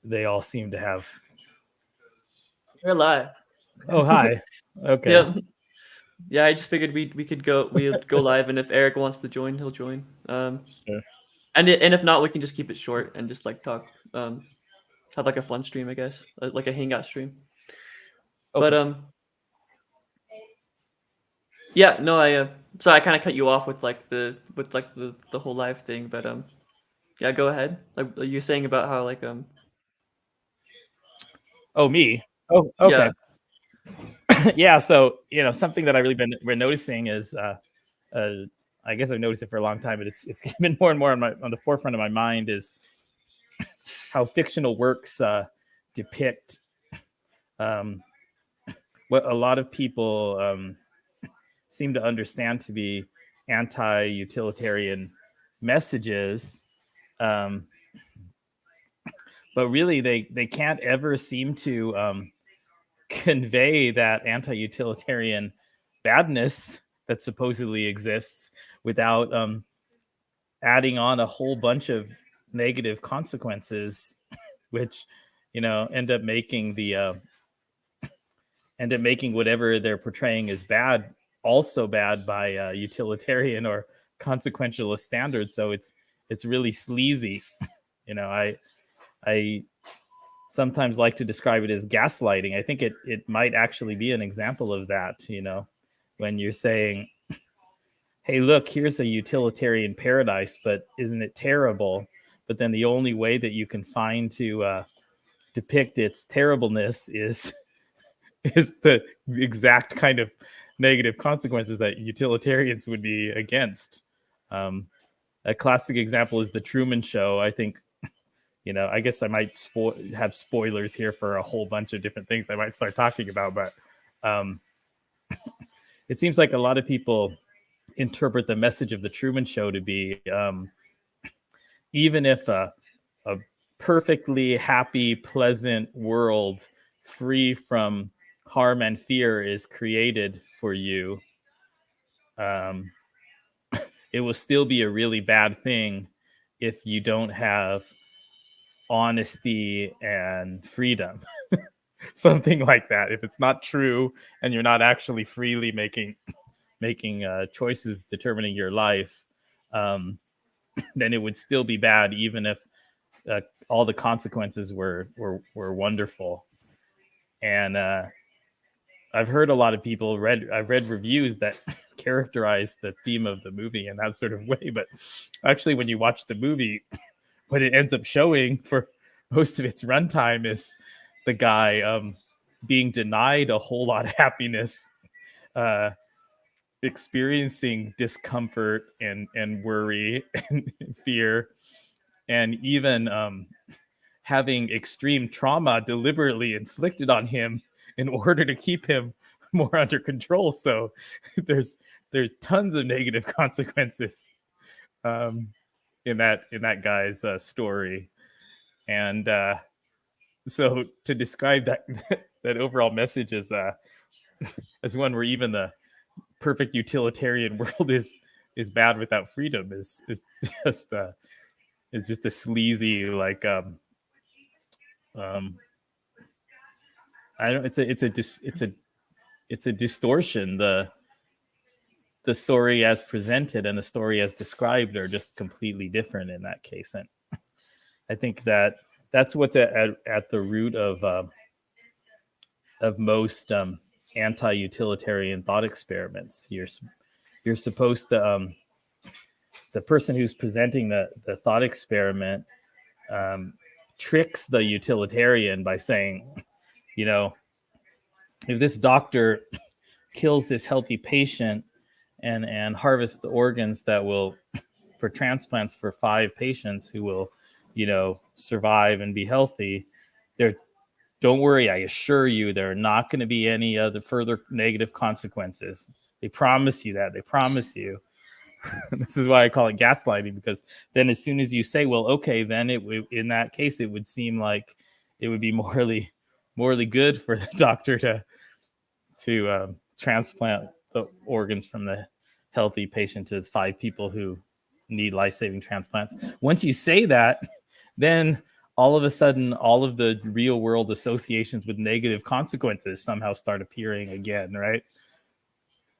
they all seem to have. You're live. Oh, hi. Okay. Yep. Yeah, I just figured we'll go live, and if Eric wants to join, he'll join. Sure. And if not, we can just keep it short and just like talk. Have like a fun stream, I guess, like a hangout stream. But Okay. yeah, no, so I kind of cut you off with the whole live thing, but yeah, go ahead. Like you're saying about how like Oh, me. Oh, okay. yeah. Yeah. So something that I really been noticing is, uh, I guess I've noticed it for a long time, but it's been more and more on the forefront of my mind is how fictional works depict um, what a lot of people seem to understand to be anti-utilitarian messages, um, but really they can't ever seem to convey that anti-utilitarian badness that supposedly exists without adding on a whole bunch of negative consequences, which end up making whatever they're portraying as bad also bad by utilitarian or consequentialist standards. So it's really sleazy. I sometimes like to describe it as gaslighting. I think it might actually be an example of that. When you're saying, hey, look, here's a utilitarian paradise, but isn't it terrible? But then the only way that you can find to depict its terribleness is the exact kind of negative consequences that utilitarians would be against. A classic example is the Truman Show. I think, I guess I might have spoilers here for a whole bunch of different things I might start talking about, but it seems like a lot of people interpret the message of the Truman Show to be, even if a perfectly happy, pleasant world free from harm and fear is created for you, it will still be a really bad thing if you don't have honesty and freedom. Something like that. If it's not true and you're not actually freely making choices determining your life, then it would still be bad, even if all the consequences were wonderful. And I've heard a lot of people I've read reviews that characterize the theme of the movie in that sort of way. But actually, when you watch the movie, what it ends up showing for most of its runtime is the guy being denied a whole lot of happiness, uh, experiencing discomfort and worry and fear, and even having extreme trauma deliberately inflicted on him in order to keep him more under control. So there's tons of negative consequences in that guy's story. And so to describe that overall message as one where even the perfect utilitarian world is bad without freedom is just it's just a sleazy, like, um I don't it's a distortion. The story as presented and the story as described are just completely different in that case. And I think that's what's at the root of most anti-utilitarian thought experiments. You're supposed to, the person who's presenting the thought experiment tricks the utilitarian by saying, if this doctor kills this healthy patient and harvests the organs that will for transplants for 5 patients who will survive and be healthy, there don't worry, I assure you there are not going to be any other further negative consequences. They promise you that. They promise you. This is why I call it gaslighting, because then as soon as you say, well, okay, then in that case it would seem like it would be morally good for the doctor to transplant the organs from the healthy patient to 5 people who need life-saving transplants. Once you say that, then all of a sudden, all of the real world associations with negative consequences somehow start appearing again, right?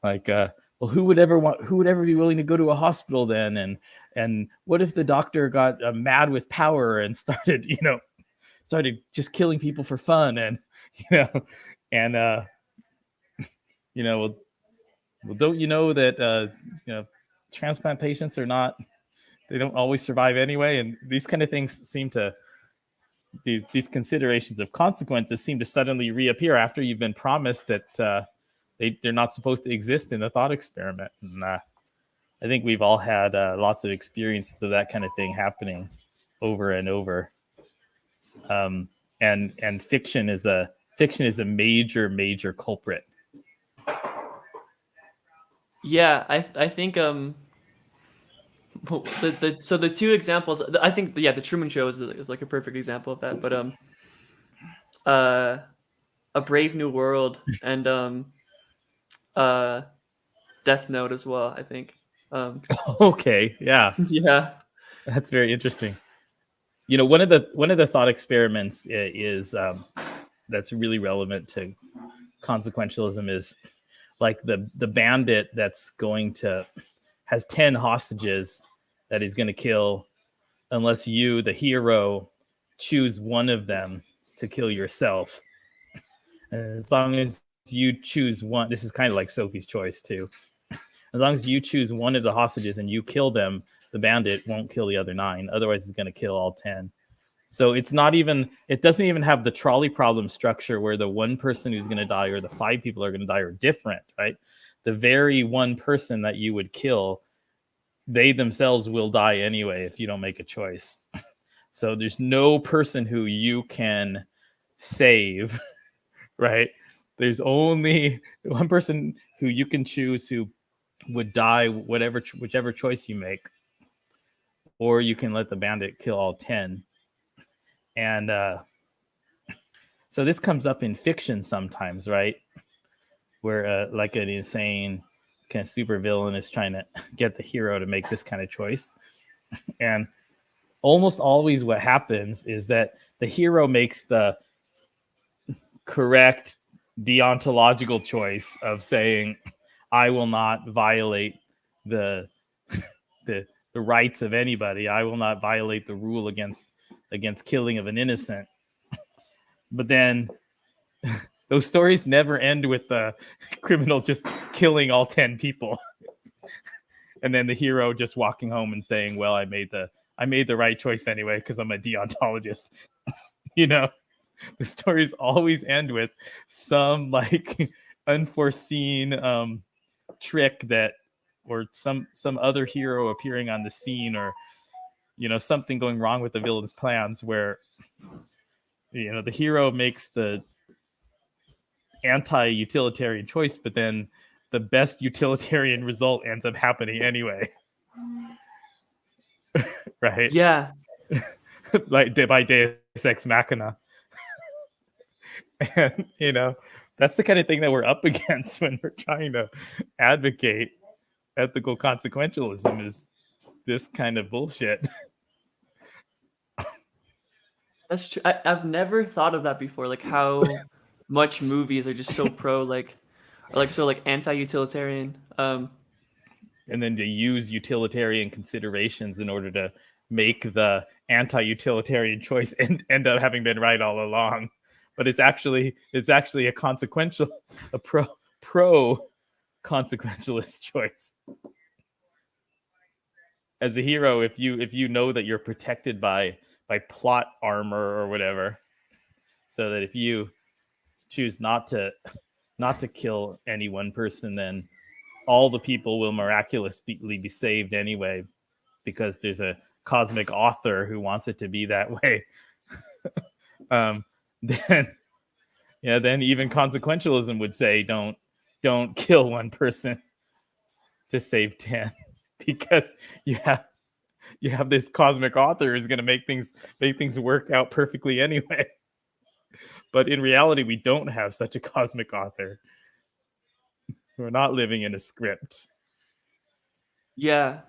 Like, well, who would ever be willing to go to a hospital then? And what if the doctor got mad with power and started, started just killing people for fun, and and well, don't you know that transplant patients they don't always survive anyway, and these kind of things seem to these considerations of consequences seem to suddenly reappear after you've been promised that they're not supposed to exist in the thought experiment. And I think we've all had lots of experiences of that kind of thing happening over and over. And fiction is a major culprit. Yeah, I think so the two examples, I think, yeah, the Truman Show is like a perfect example of that. But uh, A Brave New World and uh, Death Note as well, I think. Okay, yeah, Yeah. that's very interesting. One of the thought experiments is that's really relevant to consequentialism is like the bandit that's going to has 10 hostages that he's going to kill unless you, the hero, choose one of them to kill yourself. And as long as you choose one, this is kind of like Sophie's Choice too. As long as you choose one of the hostages and you kill them, the bandit won't kill the other 9. Otherwise, he's going to kill all 10. So it doesn't even have the trolley problem structure where the one person who's going to die or the 5 people are going to die are different, right? The very one person that you would kill, they themselves will die anyway if you don't make a choice. So there's no person who you can save, right? There's only one person who you can choose who would die whichever choice you make, or you can let the bandit kill all 10. And so this comes up in fiction sometimes, right? Where like an insane kind of supervillain is trying to get the hero to make this kind of choice. And almost always what happens is that the hero makes the correct deontological choice of saying, I will not violate the the rights of anybody. I will not violate the rule against killing of an innocent. But then those stories never end with the criminal just killing all 10 people. And then the hero just walking home and saying, well, I made the right choice anyway because I'm a deontologist. The stories always end with some like unforeseen trick that, or some other hero appearing on the scene, or something going wrong with the villain's plans, where the hero makes the anti-utilitarian choice, but then the best utilitarian result ends up happening anyway. Right? Yeah. Like by Deus Ex Machina. And that's the kind of thing that we're up against when we're trying to advocate ethical consequentialism, is this kind of bullshit. That's true. I've never thought of that before, like how much movies are just so pro, like, or like so like anti-utilitarian. And then they use utilitarian considerations in order to make the anti-utilitarian choice and end up having been right all along. But it's actually a consequential, a pro consequentialist choice. As a hero, if you know that you're protected by plot armor or whatever, so that if you choose not to kill any one person, then all the people will miraculously be saved anyway, because there's a cosmic author who wants it to be that way. Then even consequentialism would say, don't kill one person to save 10, because you have this cosmic author who's going to make things work out perfectly anyway. But in reality, we don't have such a cosmic author. We're not living in a script. Yeah.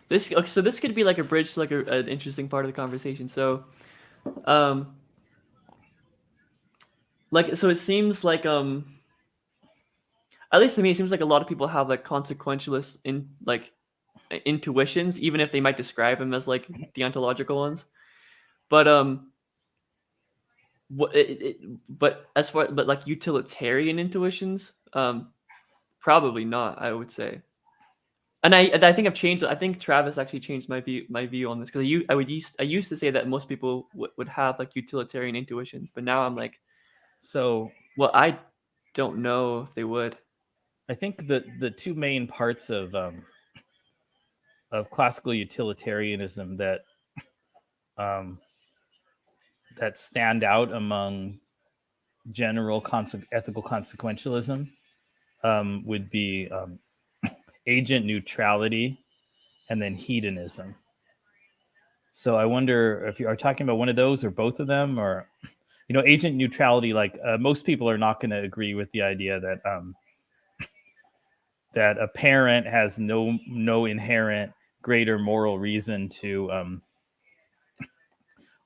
So this could be like a bridge to like an interesting part of the conversation. So, um, like so it seems like at least to me it seems like a lot of people have like consequentialist in like intuitions, even if they might describe them as like deontological ones. But but as far but like utilitarian intuitions, probably not. I would say, and I think I've changed. I think Travis actually changed my view on this because I used to say that most people would have like utilitarian intuitions, but now I'm like, So well, I don't know if they would. I think that the two main parts of classical utilitarianism um, that stand out among general ethical consequentialism would be agent neutrality and then hedonism. So I wonder if you are talking about one of those or both of them, or agent neutrality. Like most people are not going to agree with the idea that a parent has no inherent greater moral reason to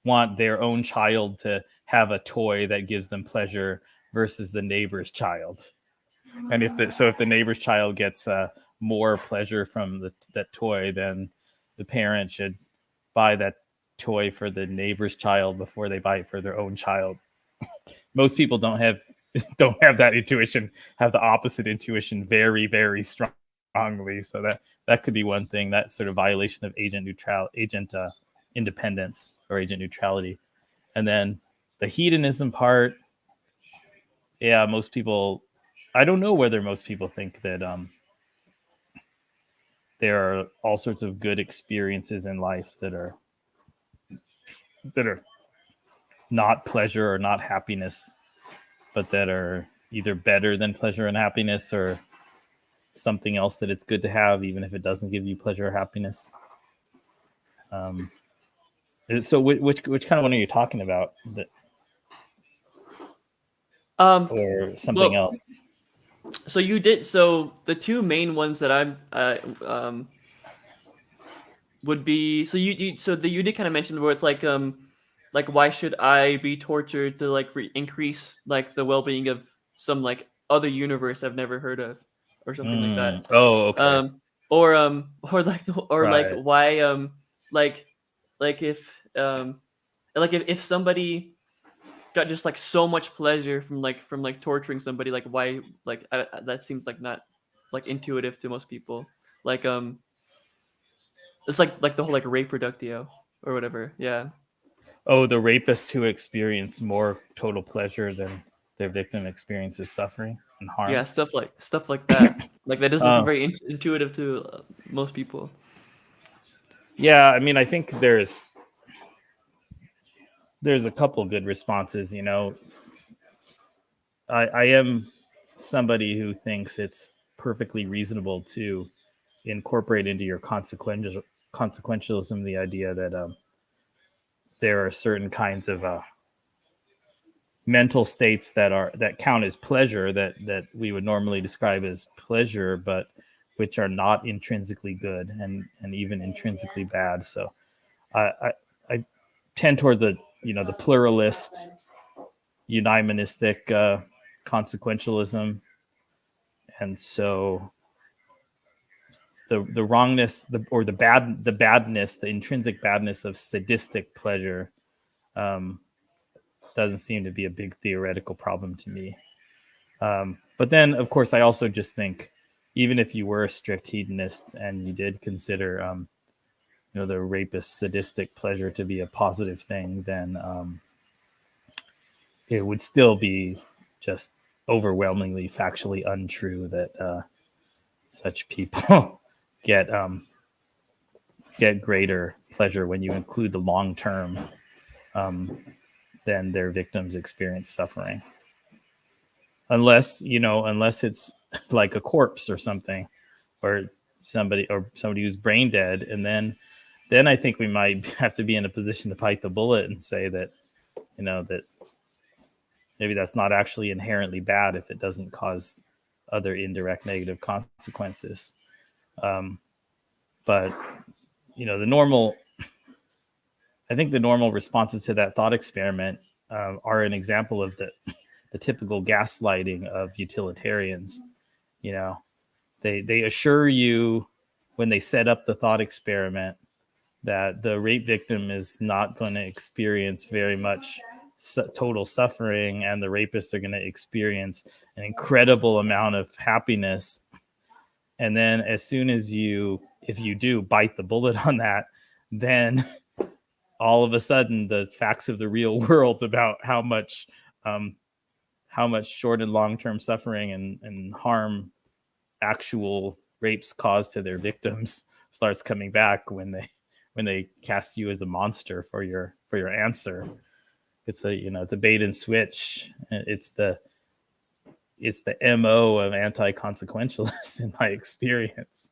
want their own child to have a toy that gives them pleasure versus the neighbor's child. And if the neighbor's child gets more pleasure from that toy, then the parent should buy that toy for the neighbor's child before they buy it for their own child. Most people don't have that intuition, have the opposite intuition very, very strongly. So that could be one thing, that sort of violation of agent independence or agent neutrality. And then the hedonism part, yeah, most people, I don't know whether most people think that there are all sorts of good experiences in life that are not pleasure or not happiness, but that are either better than pleasure and happiness, or something else that it's good to have, even if it doesn't give you pleasure or happiness. Um, so which kind of one are you talking about? Um, Or something well, else? so you did. So the two main ones that I'm would be so you did kind of mention where it's like why should I be tortured to like increase like the well-being of some like other universe I've never heard of or something like that. Oh, okay. um or like Right. why like like if somebody got just like so much pleasure from like torturing somebody, like why like that seems like not like intuitive to most people, like it's like the whole like reproductio or whatever. Yeah. Oh, the rapists who experience more total pleasure than their victim experiences suffering and Yeah, harm. stuff like that. Like that doesn't seem Oh, very intuitive to most people. yeah. I mean, I think there's a couple good responses. I am somebody who thinks it's perfectly reasonable to incorporate into your consequentialism the idea that there are certain kinds of mental states that count as pleasure, that we would normally describe as pleasure, but which are not intrinsically good and even intrinsically bad. So I tend toward the pluralist eudaimonistic consequentialism. And so the wrongness, or the badness, the intrinsic badness of sadistic pleasure um, doesn't seem to be a big theoretical problem to me. But then, of course, I also just think, even if you were a strict hedonist and you did consider, the rapist sadistic pleasure to be a positive thing, then it would still be just overwhelmingly factually untrue that such people get get greater pleasure when you include the long term than their victims experience suffering. Unless it's like a corpse or something, or somebody who's brain dead, and then I think we might have to be in a position to bite the bullet and say that that maybe that's not actually inherently bad if it doesn't cause other indirect negative consequences. But the normal, I think the normal responses to that thought experiment are an example of the typical gaslighting of utilitarians. You know, they assure you when they set up the thought experiment that the rape victim is not going to experience very much total suffering, and the rapists are going to experience an incredible amount of happiness. And then as soon as if you do bite the bullet on that, then all of a sudden the facts of the real world about how much short and long-term suffering and harm actual rapes cause to their victims starts coming back when they cast you as a monster for your answer. It's a bait and switch. It's the MO of anti-consequentialists in my experience.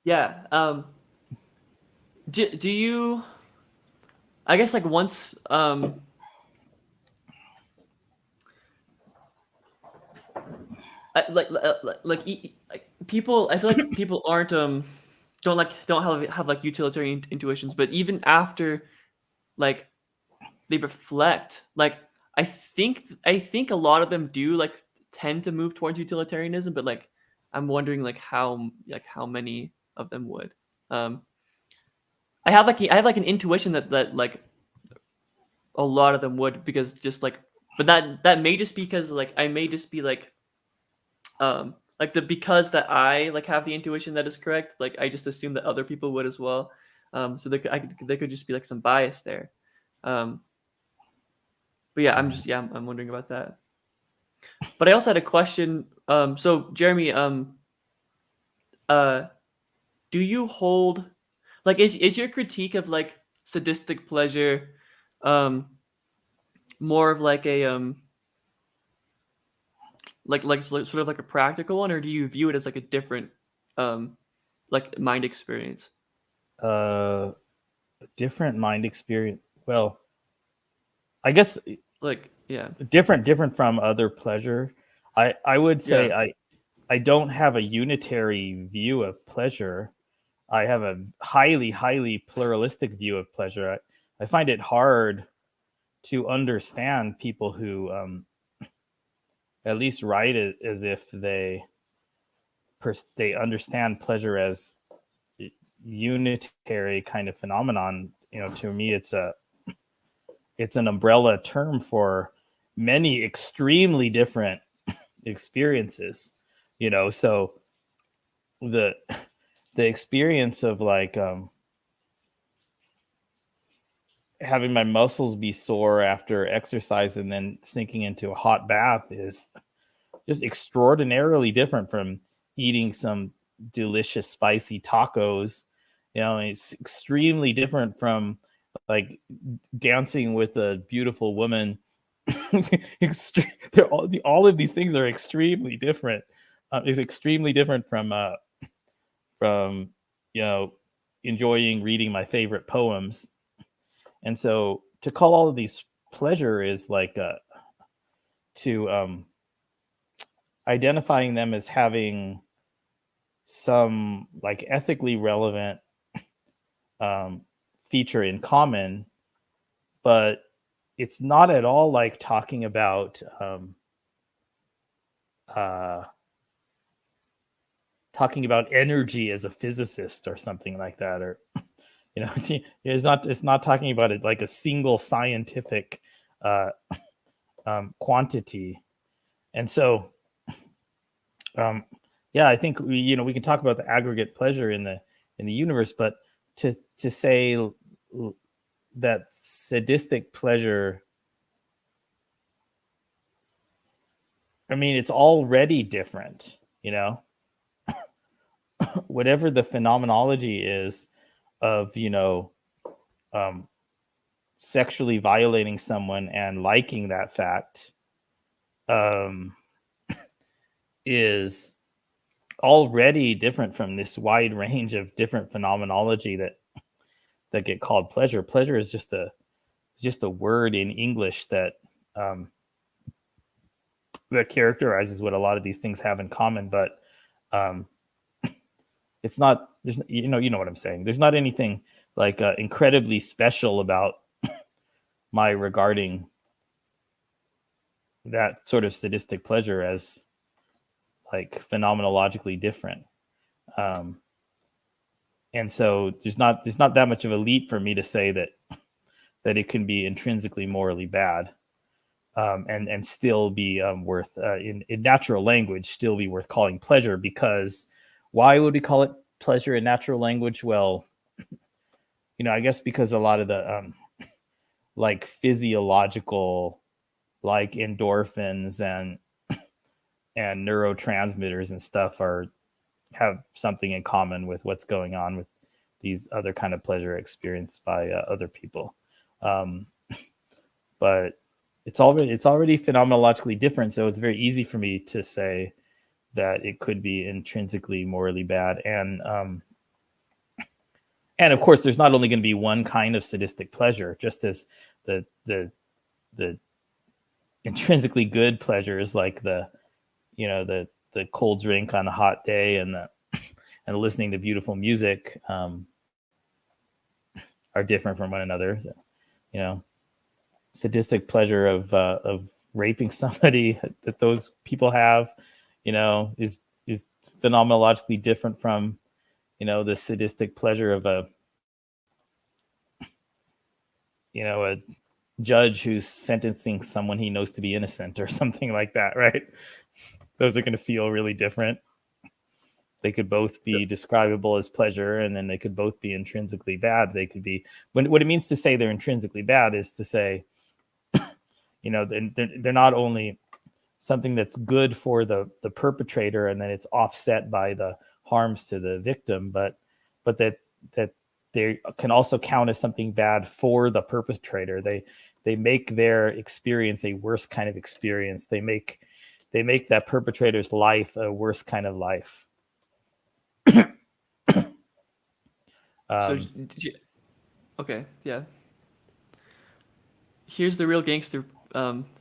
Yeah. Do you, I guess, like, once like people, I feel like people aren't don't have like utilitarian intuitions, but even after, like, they reflect, like, I think a lot of them do, like, tend to move towards utilitarianism, but, like, I'm wondering, like, how many of them would. I have an intuition that like a lot of them would, because just like, but that may just be because, like, I may just be like because that I, like, have the intuition that is correct, like, I just assume that other people would as well. So there could just be, like, some bias there. But yeah, I'm wondering about that. But I also had a question. So Jeremy, do you hold, like, is your critique of, like, sadistic pleasure more of like a sort of like a practical one, or do you view it as like a different like mind experience? Different mind experience. Well, I guess Like, yeah. different from other pleasure. I would say Yeah. I don't have a unitary view of pleasure. I have a highly pluralistic view of pleasure. I find it hard to understand people who at least write it as if they understand pleasure as unitary kind of phenomenon. To me, it's an umbrella term for many extremely different experiences. So the experience of, like, having my muscles be sore after exercise and then sinking into a hot bath is just extraordinarily different from eating some delicious spicy tacos. It's extremely different from, like, dancing with a beautiful woman. All of these things are extremely different. It's extremely different from enjoying reading my favorite poems. And so to call all of these pleasure is like to identifying them as having some, like, ethically relevant feature in common, but it's not at all like talking about energy as a physicist or something like that, or it's not talking about it like a single scientific quantity. And so yeah, I think we can talk about the aggregate pleasure in the universe, but to say that sadistic pleasure, I mean, it's already different. Whatever the phenomenology is of sexually violating someone and liking that fact is already different from this wide range of different phenomenology that get called pleasure. Pleasure is just a word in English that that characterizes what a lot of these things have in common. But it's not, there's, you know what I'm saying. There's not anything like incredibly special about my regarding that sort of sadistic pleasure as like phenomenologically different. Um, and so there's not that much of a leap for me to say that it can be intrinsically morally bad, and still be worth in natural language still be worth calling pleasure. Because why would we call it pleasure in natural language? Well, I guess because a lot of the like physiological, like endorphins and neurotransmitters and stuff have something in common with what's going on with these other kind of pleasure experienced by other people. But it's already phenomenologically different, so it's very easy for me to say that it could be intrinsically morally bad. And of course, there's not only going to be one kind of sadistic pleasure, just as the intrinsically good pleasure is like the cold drink on a hot day and listening to beautiful music are different from one another. Sadistic pleasure of raping somebody that those people have, is phenomenologically different from, the sadistic pleasure of a judge who's sentencing someone he knows to be innocent or something like that, right? Those are going to feel really different. They could both be describable as pleasure, and then they could both be intrinsically bad. They could be, what it means to say they're intrinsically bad is to say, they're not only something that's good for the perpetrator, and then it's offset by the harms to the victim, but that they can also count as something bad for the perpetrator. They make their experience a worse kind of experience. They make that perpetrator's life a worse kind of life. Okay, yeah. Here's the real gangster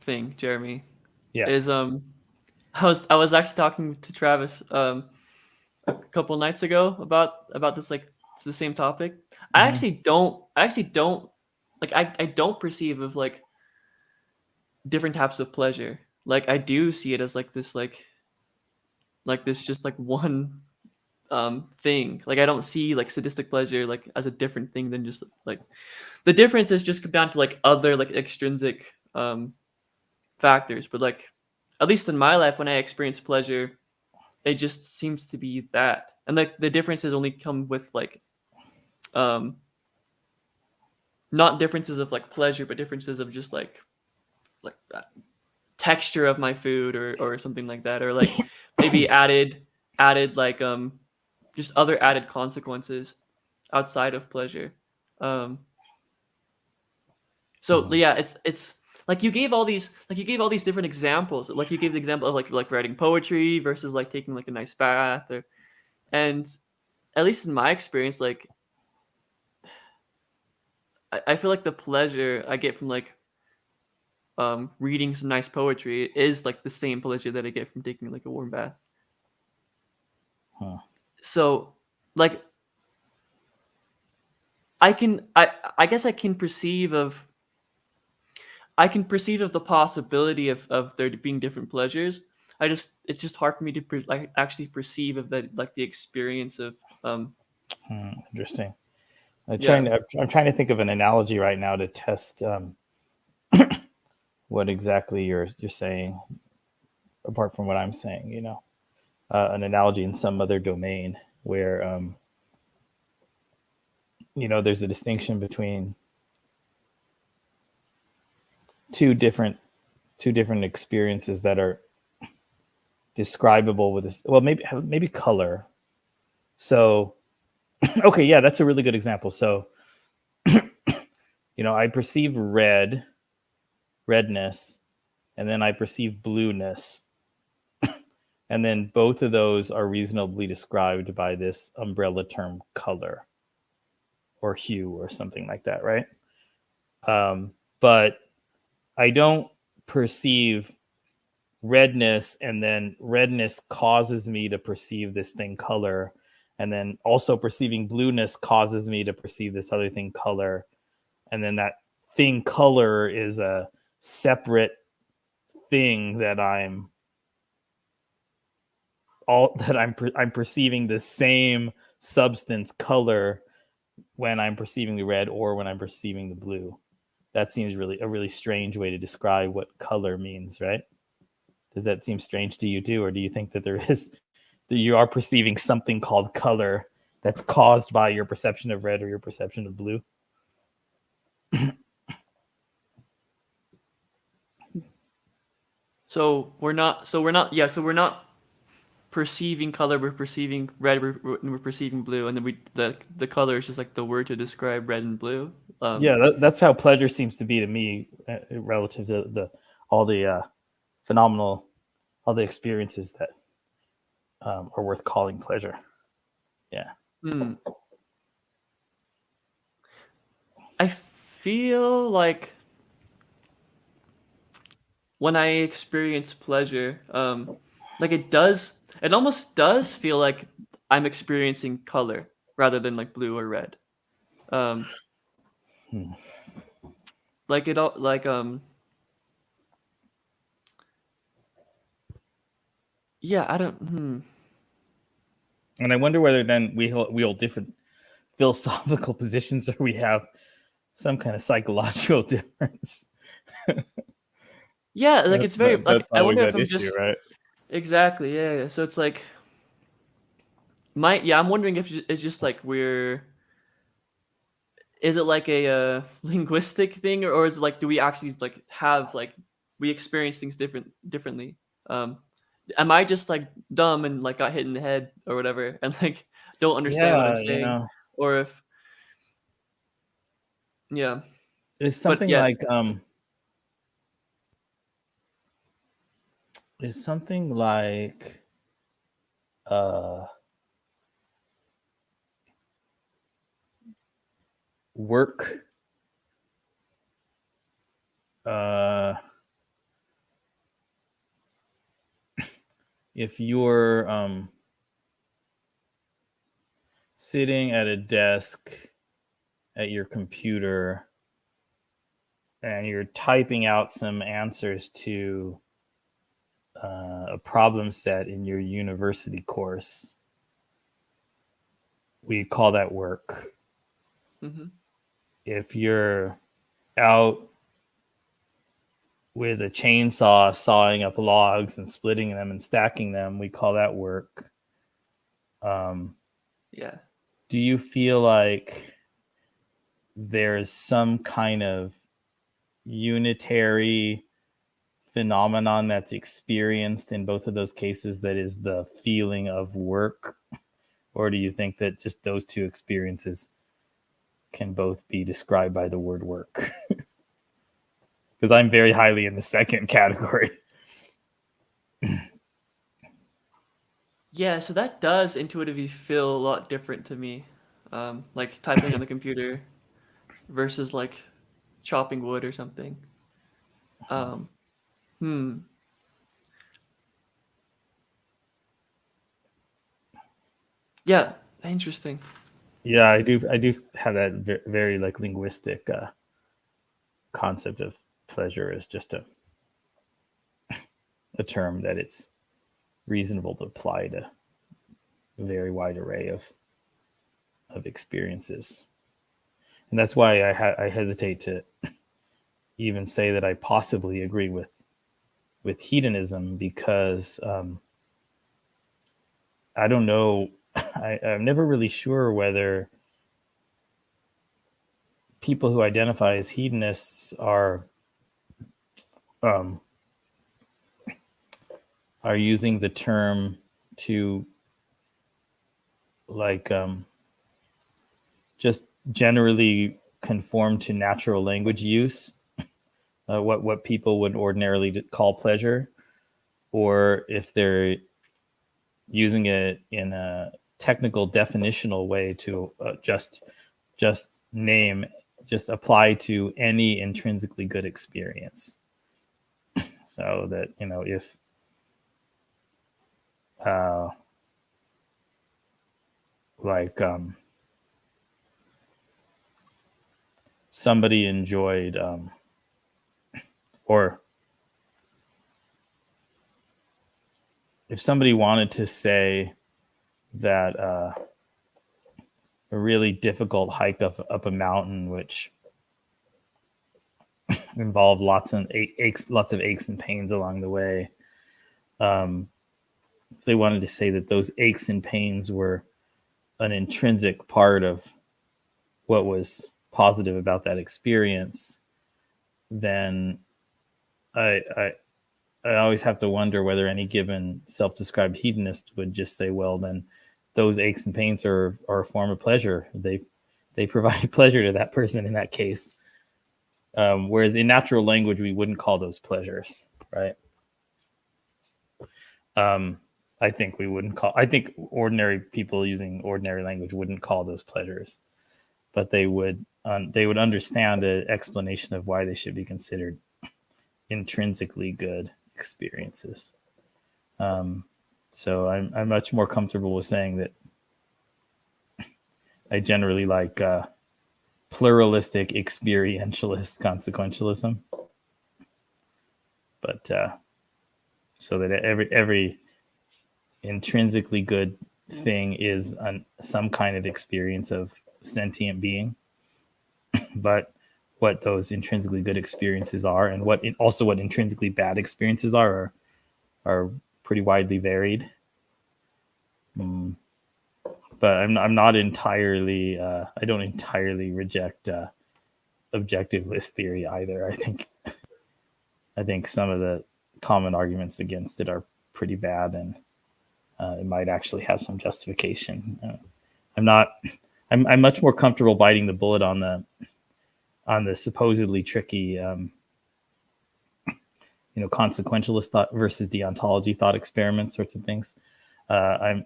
thing, Jeremy. Yeah. Is I was actually talking to Travis a couple nights ago about this, like, it's the same topic. I actually don't like, I don't perceive of like different types of pleasure. Like, I do see it as like this this just like one thing. Like, I don't see like sadistic pleasure like as a different thing than just like, the difference is just come down to like other like extrinsic factors. But like, at least in my life, when I experience pleasure, it just seems to be that. And like the differences only come with like not differences of like pleasure, but differences of just like texture of my food or something like that, or like maybe added like just other added consequences outside of pleasure. So yeah, it's like you gave all these different examples. Like you gave the example of like writing poetry versus like taking like a nice bath, and at least in my experience, like I feel like the pleasure I get from like reading some nice poetry is like the same pleasure that I get from taking like a warm bath. So like I guess I can perceive of the possibility of there being different pleasures. It's just hard for me to like actually perceive of that, like the experience of Interesting. I'm trying to think of an analogy right now to test what exactly you're saying, apart from what I'm saying. An analogy in some other domain where there's a distinction between two different experiences that are describable with this. Well, maybe color. So okay, yeah, that's a really good example. So I perceive redness, and then I perceive blueness, and then both of those are reasonably described by this umbrella term color or hue or something like that, right? But I don't perceive redness, and then redness causes me to perceive this thing color, and then also perceiving blueness causes me to perceive this other thing, color, and then that thing, color, is a separate thing that I'm perceiving the same substance, color, when I'm perceiving the red or when I'm perceiving the blue. That seems really a really strange way to describe what color means, right? Does that seem strange to you too, or do you think that that you are perceiving something called color that's caused by your perception of red or your perception of blue? So we're not perceiving color, we're perceiving red, we're perceiving blue, and then the color is just like the word to describe red and blue. Yeah, that's how pleasure seems to be to me, relative to all the phenomenal, all the experiences that are worth calling pleasure. Yeah. I feel like when I experience pleasure, like it almost does feel like I'm experiencing color rather than like blue or red. Um, like it all, like yeah, I don't. And I wonder whether then we hold different philosophical positions, or we have some kind of psychological difference. Yeah, like it's very That's like I always wonder if that I'm issue, just right? exactly yeah. So it's like I'm wondering if it's just like is it like a linguistic thing, or is it like do we actually like have like we experience things differently? Um, am I just like dumb and like got hit in the head or whatever and like don't understand what I'm Yeah, saying, or if yeah, it's but something yeah, like is something like uh work, uh if you're sitting at a desk at your computer and you're typing out some answers to a problem set in your university course, we call that work. hmm If you're out with a chainsaw sawing up logs and splitting them and stacking them, we call that work. Um, yeah, do you feel like there's some kind of unitary phenomenon that's experienced in both of those cases that is the feeling of work? Or do you think that just those two experiences can both be described by the word work? Because I'm very highly in the second category. yeah. So that does intuitively feel a lot different to me, like typing on the computer versus like chopping wood or something. Um, hmm. Yeah, interesting. Yeah, I do have that very like linguistic concept of pleasure as just a term that it's reasonable to apply to a very wide array of experiences. And that's why I hesitate to even say that I possibly agree with hedonism, because I don't know. I'm never really sure whether people who identify as hedonists um, are using the term to like just generally conform to natural language use, what people would ordinarily call pleasure, or if they're using it in a technical definitional way to just name, just apply to any intrinsically good experience. So that, if uh, like somebody enjoyed or if somebody wanted to say that a really difficult hike up a mountain, which involved lots of aches and pains along the way. If they wanted to say that those aches and pains were an intrinsic part of what was positive about that experience, then I I always have to wonder whether any given self-described hedonist would just say, well, then those aches and pains are a form of pleasure. They provide pleasure to that person in that case. Whereas in natural language, we wouldn't call those pleasures, right? I think we wouldn't call. I think ordinary people using ordinary language wouldn't call those pleasures, but they would understand an explanation of why they should be considered intrinsically good experiences. So I'm much more comfortable with saying that I generally like pluralistic experientialist consequentialism, but so that every intrinsically good thing is some kind of experience of sentient being, but what those intrinsically good experiences are and what intrinsically bad experiences are pretty widely varied. But I'm not entirely I don't entirely reject objectivist theory either. I think some of the common arguments against it are pretty bad, and it might actually have some justification. I'm much more comfortable biting the bullet on the supposedly tricky consequentialist thought versus deontology thought experiment sorts of things. I'm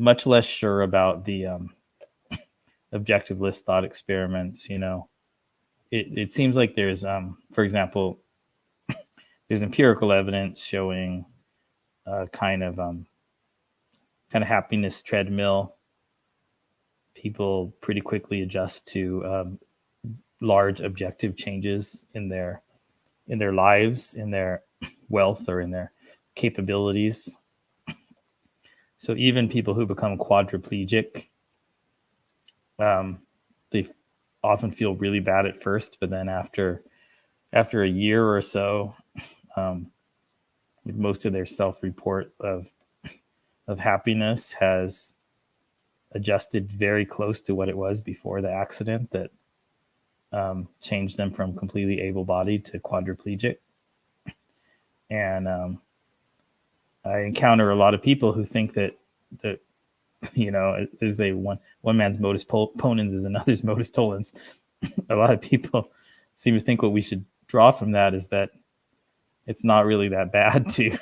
much less sure about the objectivist thought experiments. It seems like there's for example, there's empirical evidence showing kind of happiness treadmill. People pretty quickly adjust to large objective changes in their lives, in their wealth, or in their capabilities. So even people who become quadriplegic, they often feel really bad at first, but then after a year or so, most of their self-report of happiness has adjusted very close to what it was before the accident that changed them from completely able-bodied to quadriplegic. And I encounter a lot of people who think that is a one man's modus ponens is another's modus tollens. A lot of people seem to think what we should draw from that is that it's not really that bad to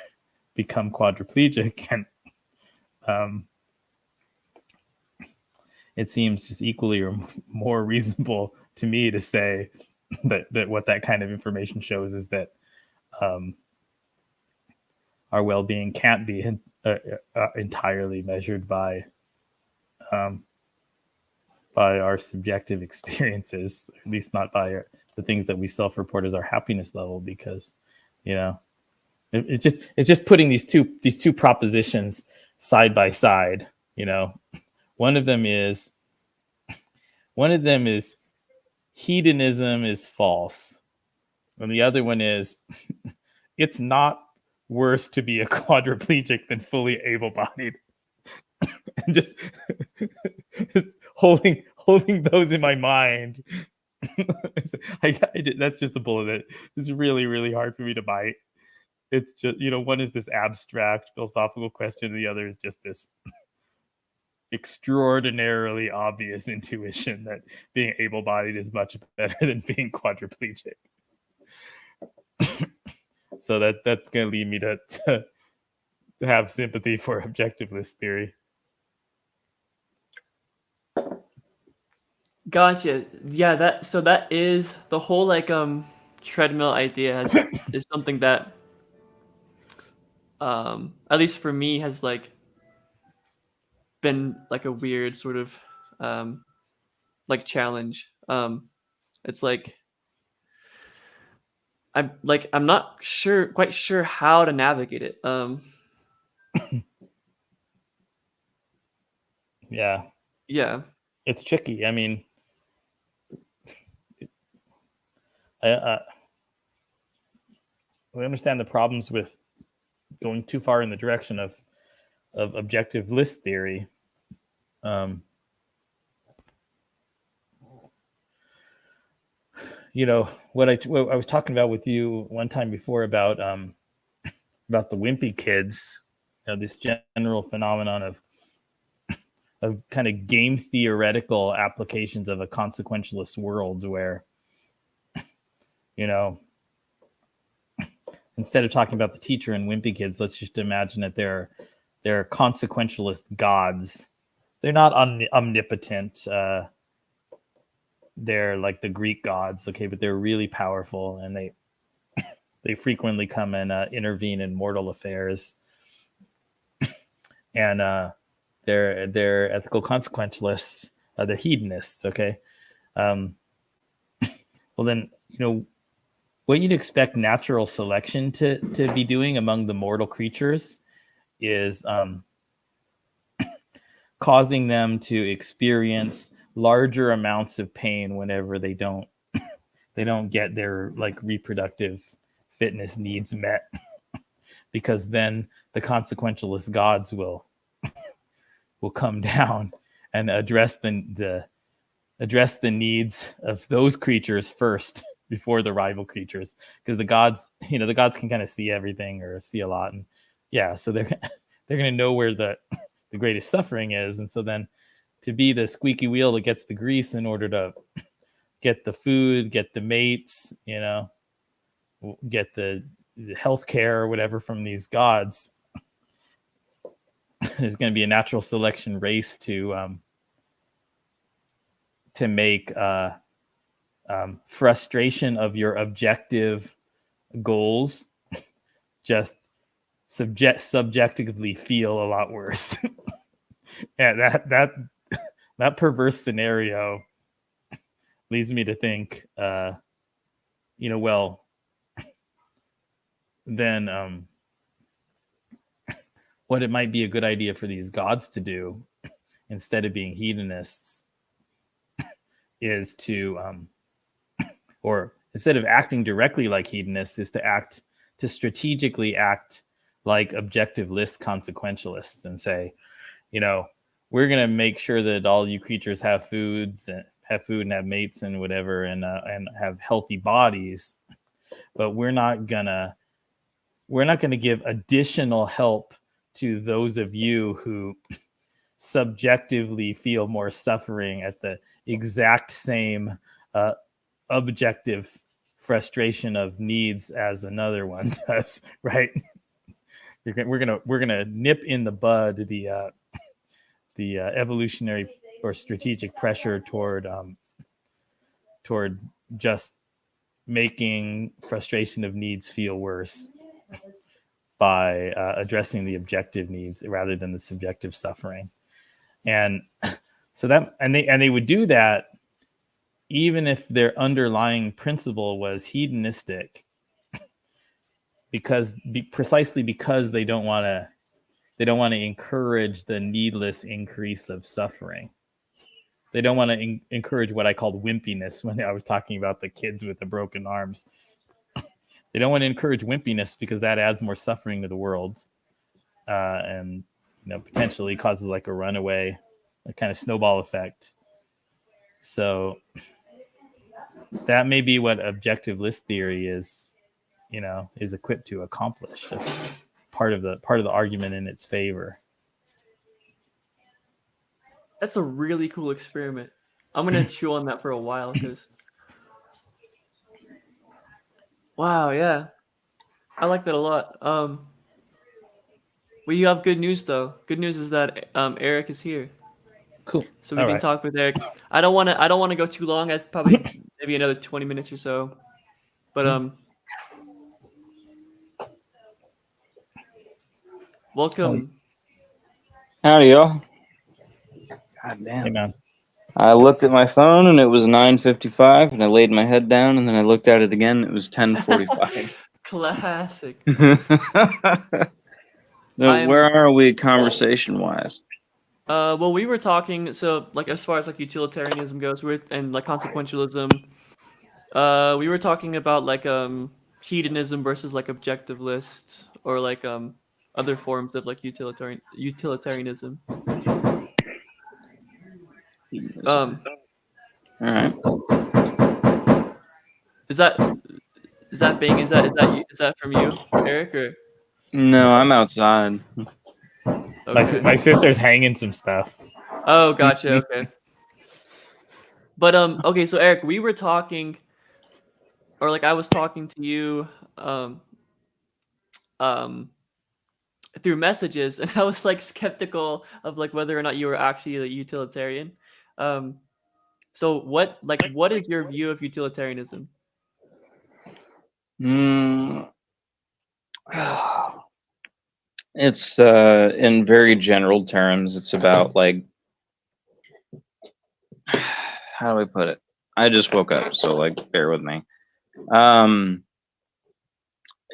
become quadriplegic, and it seems just equally or more reasonable to me to say that what that kind of information shows is that our well-being can't be entirely measured by our subjective experiences, at least not by the things that we self-report as our happiness level, because it's just putting these two propositions side by side. One of them is hedonism is false, and the other one is it's not worse to be a quadriplegic than fully able-bodied. And just holding those in my mind. That's just a bullet that is really, really hard for me to bite. It's just, one is this abstract philosophical question, and the other is just this extraordinarily obvious intuition that being able-bodied is much better than being quadriplegic. So that's going to lead me to have sympathy for objectivist theory. Gotcha. Yeah, that is the whole treadmill idea is something that at least for me has been like a weird sort of like challenge. It's like I'm not quite sure how to navigate it. Yeah, Yeah. it's tricky. I mean, I we understand the problems with going too far in the direction of objective list theory. Um, you know what I was talking about with you one time before about the wimpy kids. You know, this general phenomenon of kind of game theoretical applications of a consequentialist world, where, you know, instead of talking about the teacher and wimpy kids, let's just imagine that they're consequentialist gods. They're not omnipotent. They're like the Greek gods, okay, but they're really powerful, and they frequently come and intervene in mortal affairs, and they're ethical consequentialists. They're hedonists, okay. Um, well, then, you know, what you'd expect natural selection to be doing among the mortal creatures is causing them to experience larger amounts of pain whenever they don't get their like reproductive fitness needs met, because then the consequentialist gods will come down and address the needs of those creatures first before the rival creatures, because the gods, you know, the gods can kind of see everything or see a lot, and yeah, so they're going to know where the greatest suffering is, and so then to be the squeaky wheel that gets the grease in order to get the food, get the mates, you know, get the health care or whatever from these gods, there's going to be a natural selection race to make frustration of your objective goals just subjectively feel a lot worse. And that perverse scenario leads me to think, you know, well, then what it might be a good idea for these gods to do, instead of being hedonists, is to or instead of acting directly like hedonists, is to strategically act like objective list consequentialists and say, you know, we're going to make sure that all you creatures have food and have mates and whatever, and have healthy bodies, but we're not gonna give additional help to those of you who subjectively feel more suffering at the exact same objective frustration of needs as another one does, right? We're gonna nip in the bud the evolutionary or strategic pressure toward just making frustration of needs feel worse by addressing the objective needs rather than the subjective suffering. And so that, and they would do that even if their underlying principle was hedonistic, precisely because they don't want to encourage the needless increase of suffering. They don't want to encourage what I called wimpiness when I was talking about the kids with the broken arms. They don't want to encourage wimpiness because that adds more suffering to the world, and, you know, potentially causes like a runaway, a kind of snowball effect. So that may be what objective list theory is, you know, is equipped to accomplish. That's part of the argument in its favor. That's a really cool experiment. I'm gonna chew on that for a while, because wow, yeah, I like that a lot. We have good news though. Good news is that Eric is here, Cool. so we All can right. talk with Eric. I don't want to go too long. I'd probably maybe another 20 minutes or so. But welcome. Howdy, y'all. God Hey, damn. man. I looked at my phone and it was 9:55, and I laid my head down, and then I looked at it again. And it was 10:45. Classic. So where are we conversation-wise? Well, we were talking. So, like, as far as like utilitarianism goes, and like consequentialism. We were talking about like hedonism versus like objectivelist, or like other forms of like utilitarianism. Um, All right. is that Bing? Is that from you, Eric? Or No, I'm outside. okay? My sister's hanging some stuff. Oh, gotcha. Okay. But okay. So Eric, we were talking, or like I was talking to you, um, um, through messages, and I was like skeptical of like whether or not you were actually a utilitarian. Um, so what is your view of utilitarianism? Mm, it's in very general terms, it's about like, how do I put it? I just woke up, so like bear with me. Um,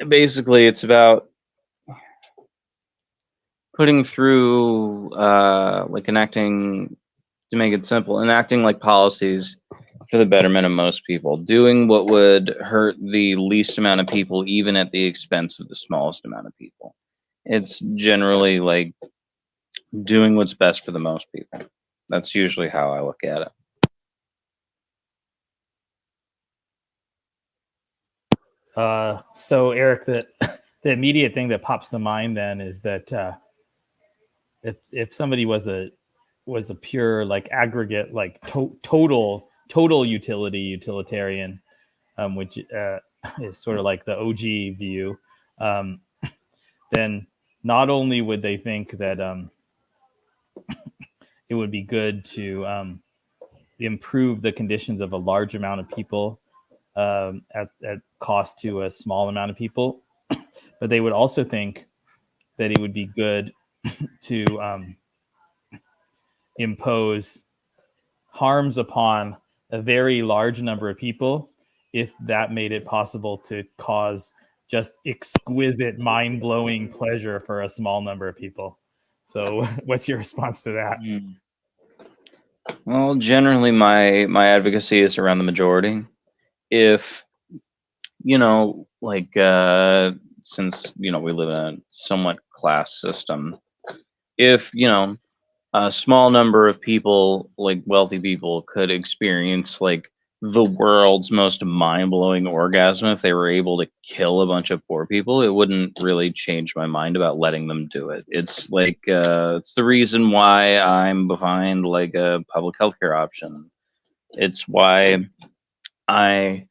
Basically, it's about putting through like enacting, to make it simple, enacting like policies for the betterment of most people, doing what would hurt the least amount of people, even at the expense of the smallest amount of people. It's generally like doing what's best for the most people. That's usually how I look at it. So Eric, the immediate thing that pops to mind then is that if somebody was a pure like aggregate like total utilitarian, which is sort of like the OG view, um, then not only would they think that it would be good to improve the conditions of a large amount of people at cost to a small amount of people, but they would also think that it would be good to impose harms upon a very large number of people if that made it possible to cause just exquisite, mind-blowing pleasure for a small number of people. So, what's your response to that? Well, generally, my advocacy is around the majority. If like since we live in a somewhat class system, if a small number of people, like wealthy people, could experience like the world's most mind-blowing orgasm if they were able to kill a bunch of poor people, it wouldn't really change my mind about letting them do it. It's like it's the reason why I'm behind like a public healthcare option. It's why I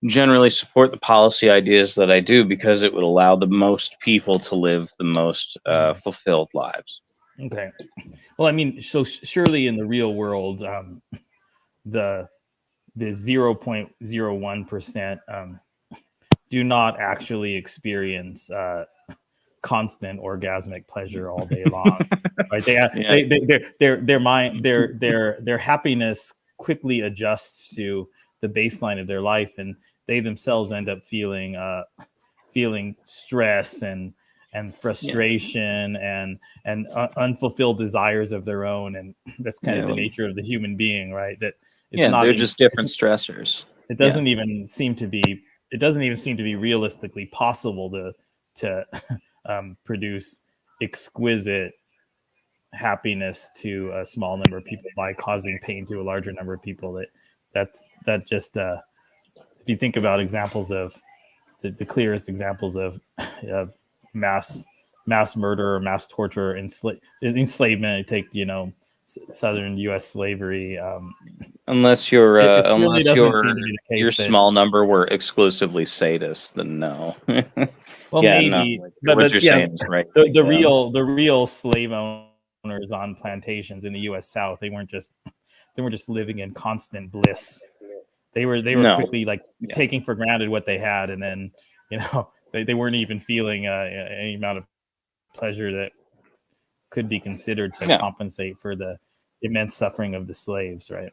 generally support the policy ideas that I do, because it would allow the most people to live the most fulfilled lives. Okay. Well, I mean, so surely in the real world, the 0.01% do not actually experience constant orgasmic pleasure all day long. Right? Their happiness quickly adjusts to the baseline of their life, and they themselves end up feeling stress and frustration and unfulfilled desires of their own, and that's kind of the nature of the human being, right? That it's not they're even, just different stressors. it doesn't even seem to be realistically possible to produce exquisite happiness to a small number of people by causing pain to a larger number of people. That just if you think about examples of the clearest examples of mass murder or mass torture, enslavement, take southern U.S. slavery. Unless your It really doesn't seem to be the your case that, small number were exclusively sadists, then no. well, Yeah, no. maybe, Like, but what you're yeah, saying is right. the real slave owners on plantations in the U.S. South, they weren't just living in constant bliss. They were quickly like taking for granted what they had, and then they weren't even feeling any amount of pleasure that could be considered to compensate for the it meant suffering of the slaves, right?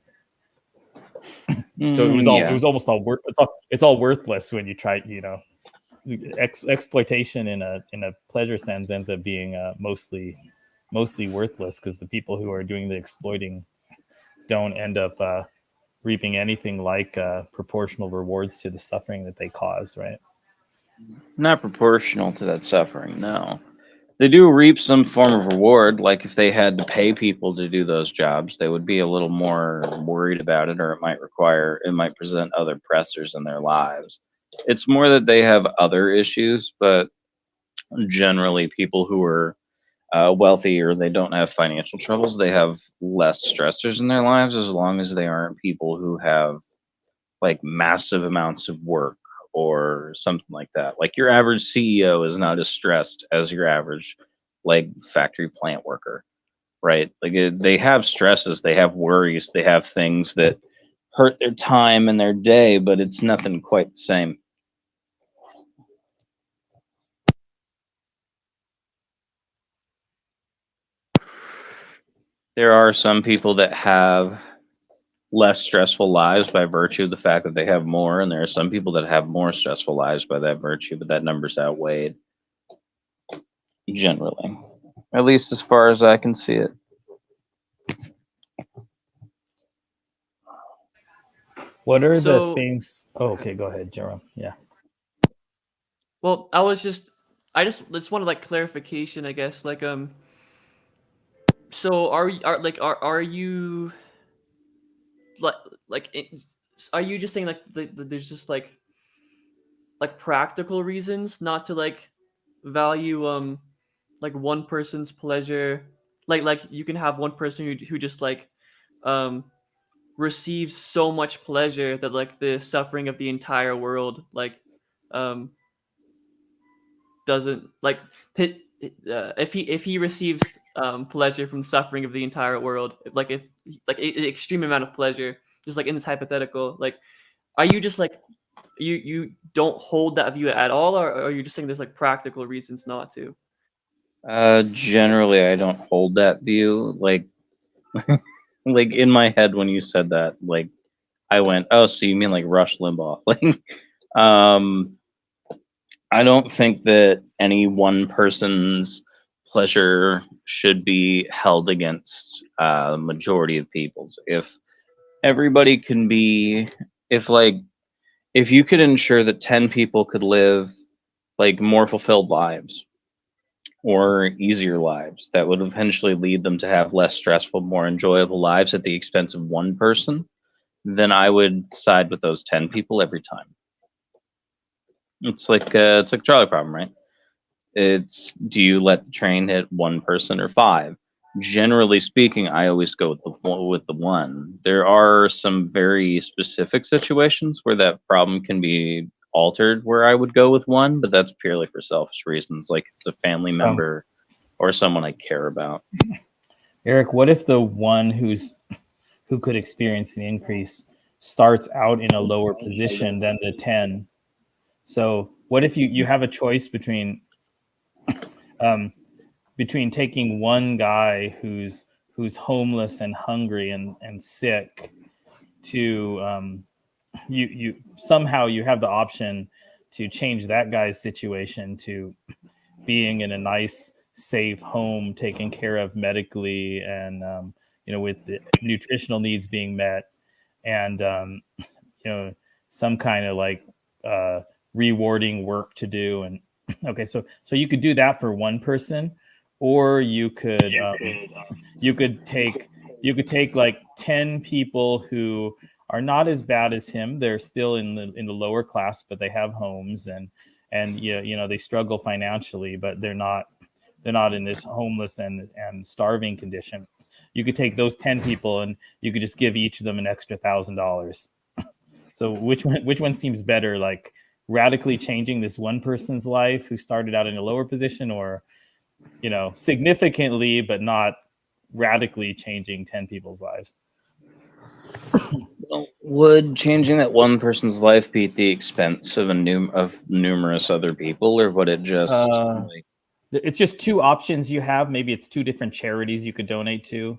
So it was all Yeah. it was almost all it's all worthless when you try, exploitation in a pleasure sense ends up being mostly worthless, because the people who are doing the exploiting don't end up reaping anything like proportional rewards to the suffering that they cause, right? Not proportional to that suffering, no. They do reap some form of reward, like if they had to pay people to do those jobs, they would be a little more worried about it, or it might present other pressures in their lives. It's more that they have other issues, but generally people who are wealthy or they don't have financial troubles, they have less stressors in their lives, as long as they aren't people who have like massive amounts of work or something like that. Like your average CEO is not as stressed as your average like factory plant worker, right? Like they have stresses, they have worries, they have things that hurt their time and their day, but it's nothing quite the same. There are some people that have less stressful lives by virtue of the fact that they have more, and there are some people that have more stressful lives by that virtue, but that number's outweighed generally, at least as far as I can see it. What are the So, things? Oh, okay, go ahead, Jerome. Yeah. well, I just wanted like clarification, I guess. Like, so are you like like it, are you just saying like there's just like practical reasons not to like value like one person's pleasure, like you can have one person who just like um receives so much pleasure that like the suffering of the entire world like um doesn't like if he receives pleasure from suffering of the entire world, like if like an extreme amount of pleasure, just like in this hypothetical, like are you just like you don't hold that view at all, or are you just saying there's like practical reasons not to? Generally, I don't hold that view. Like in my head when you said that, like I went, "Oh, so you mean like Rush Limbaugh?" Like, um, I don't think that any one person's pleasure should be held against the majority of people's. If everybody can be, if like, if you could ensure that 10 people could live like more fulfilled lives or easier lives that would eventually lead them to have less stressful, more enjoyable lives at the expense of one person, then I would side with those 10 people every time. It's like a trolley problem, right? It's, do you let the train hit one person or five? Generally speaking, I always go with the one. There are some very specific situations where that problem can be altered, where I would go with one, but that's purely for selfish reasons, like it's a family member or someone I care about. Eric, what if the one who could experience the increase starts out in a lower position than the 10? So what if you have a choice between taking one guy who's homeless and hungry and sick to you somehow you have the option to change that guy's situation to being in a nice safe home taken care of medically, and with the nutritional needs being met, and some kind of like rewarding work to do. And okay, so you could do that for one person, or you could take like 10 people who are not as bad as him. They're still in the lower class, but they have homes, and they struggle financially, but they're not in this homeless and starving condition. You could take those 10 people and you could just give each of them an extra $1,000. So which one seems better, like radically changing this one person's life who started out in a lower position, or significantly but not radically changing 10 people's lives? Well, would changing that one person's life be at the expense of numerous other people, or would it just like? It's just two options you have. Maybe it's two different charities you could donate to.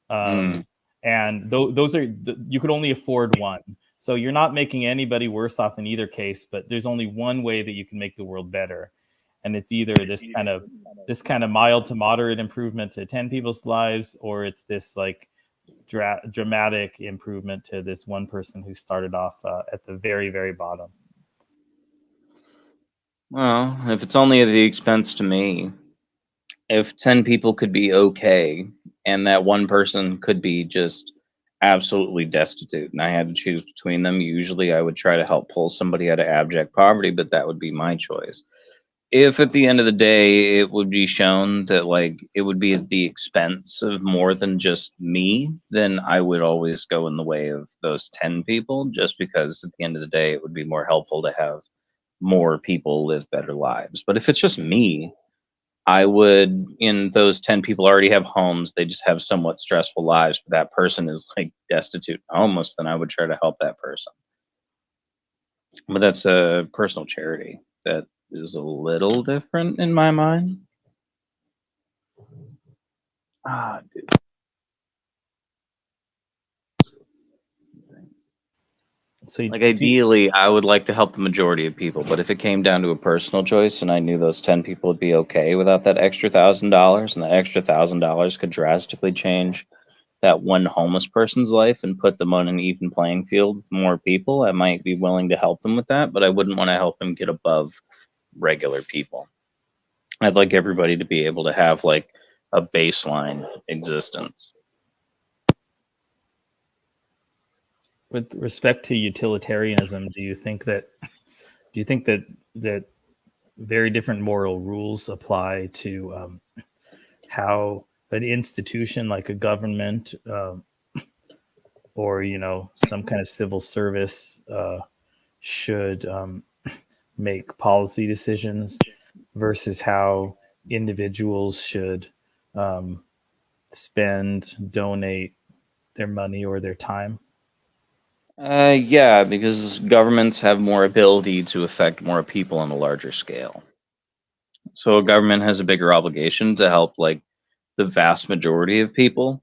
And those are you could only afford one. So you're not making anybody worse off in either case, but there's only one way that you can make the world better, and it's either this kind of mild to moderate improvement to 10 people's lives, or it's this like dramatic improvement to this one person who started off at the very, very bottom. Well, if it's only at the expense to me, if 10 people could be okay and that one person could be just absolutely destitute and I had to choose between them, usually I would try to help pull somebody out of abject poverty, but that would be my choice. If at the end of the day it would be shown that like it would be at the expense of more than just me, then I would always go in the way of those 10 people, just because at the end of the day it would be more helpful to have more people live better lives. But if it's just me, I would, in those 10 people already have homes, they just have somewhat stressful lives, but that person is like destitute and homeless, then I would try to help that person. But that's a personal charity that is a little different in my mind. Dude. So Like ideally, I would like to help the majority of people, but if it came down to a personal choice and I knew those 10 people would be okay without that extra $1,000, and that extra $1,000 could drastically change that one homeless person's life and put them on an even playing field with more people, I might be willing to help them with that, but I wouldn't want to help them get above regular people. I'd like everybody to be able to have like a baseline existence. with respect to utilitarianism, do you think that that very different moral rules apply to how an institution like a government or some kind of civil service should make policy decisions versus how individuals should spend, donate their money or their time? Yeah, because governments have more ability to affect more people on a larger scale. So a government has a bigger obligation to help like the vast majority of people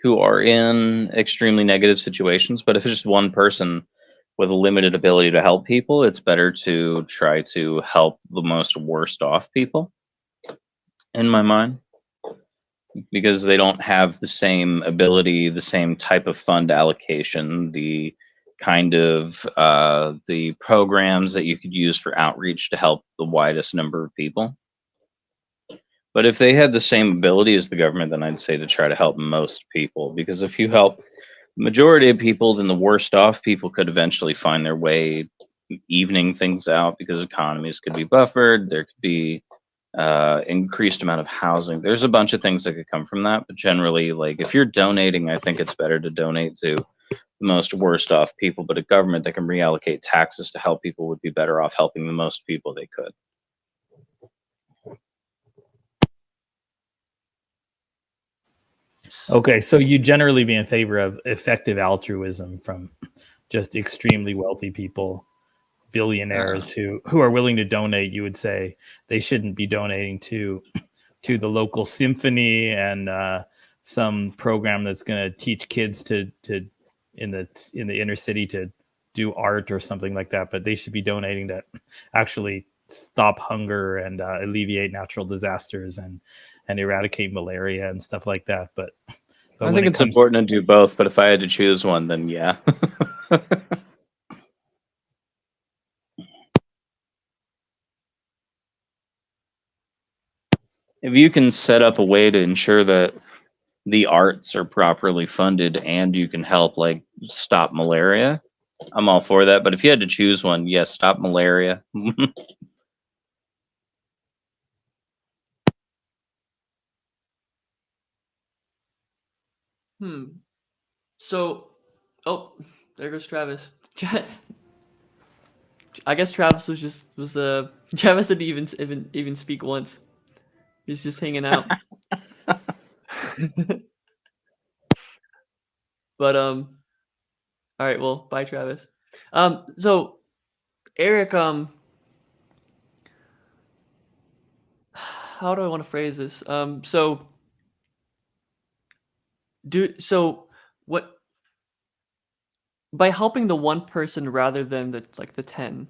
who are in extremely negative situations. But if it's just one person with a limited ability to help people, it's better to try to help the most worst off people, in my mind, because they don't have the same ability, the same type of fund allocation, the kind of the programs that you could use for outreach to help the widest number of people. But if they had the same ability as the government, then I'd say to try to help most people, because if you help the majority of people, then the worst off people could eventually find their way evening things out, because economies could be buffered. There could be increased amount of housing. There's a bunch of things that could come from that. But generally, like if you're donating, I think it's better to donate to the most worst off people. But a government that can reallocate taxes to help people would be better off helping the most people they could. Okay, so you generally be in favor of effective altruism from just extremely wealthy people, billionaires who are willing to donate. You would say they shouldn't be donating to the local symphony and some program that's going to teach kids to in the inner city to do art or something like that. But they should be donating to actually stop hunger and alleviate natural disasters and eradicate malaria and stuff like that. But I think it's important to do both, but if I had to choose one, then yeah. If you can set up a way to ensure that the arts are properly funded and you can help like stop malaria, I'm all for that. But if you had to choose one, yes, stop malaria. So, oh, there goes Travis. I guess Travis was Travis didn't even speak once. He's just hanging out. But all right, well, bye Travis. So Eric, how do I want to phrase this? So So what, by helping the one person rather than the 10,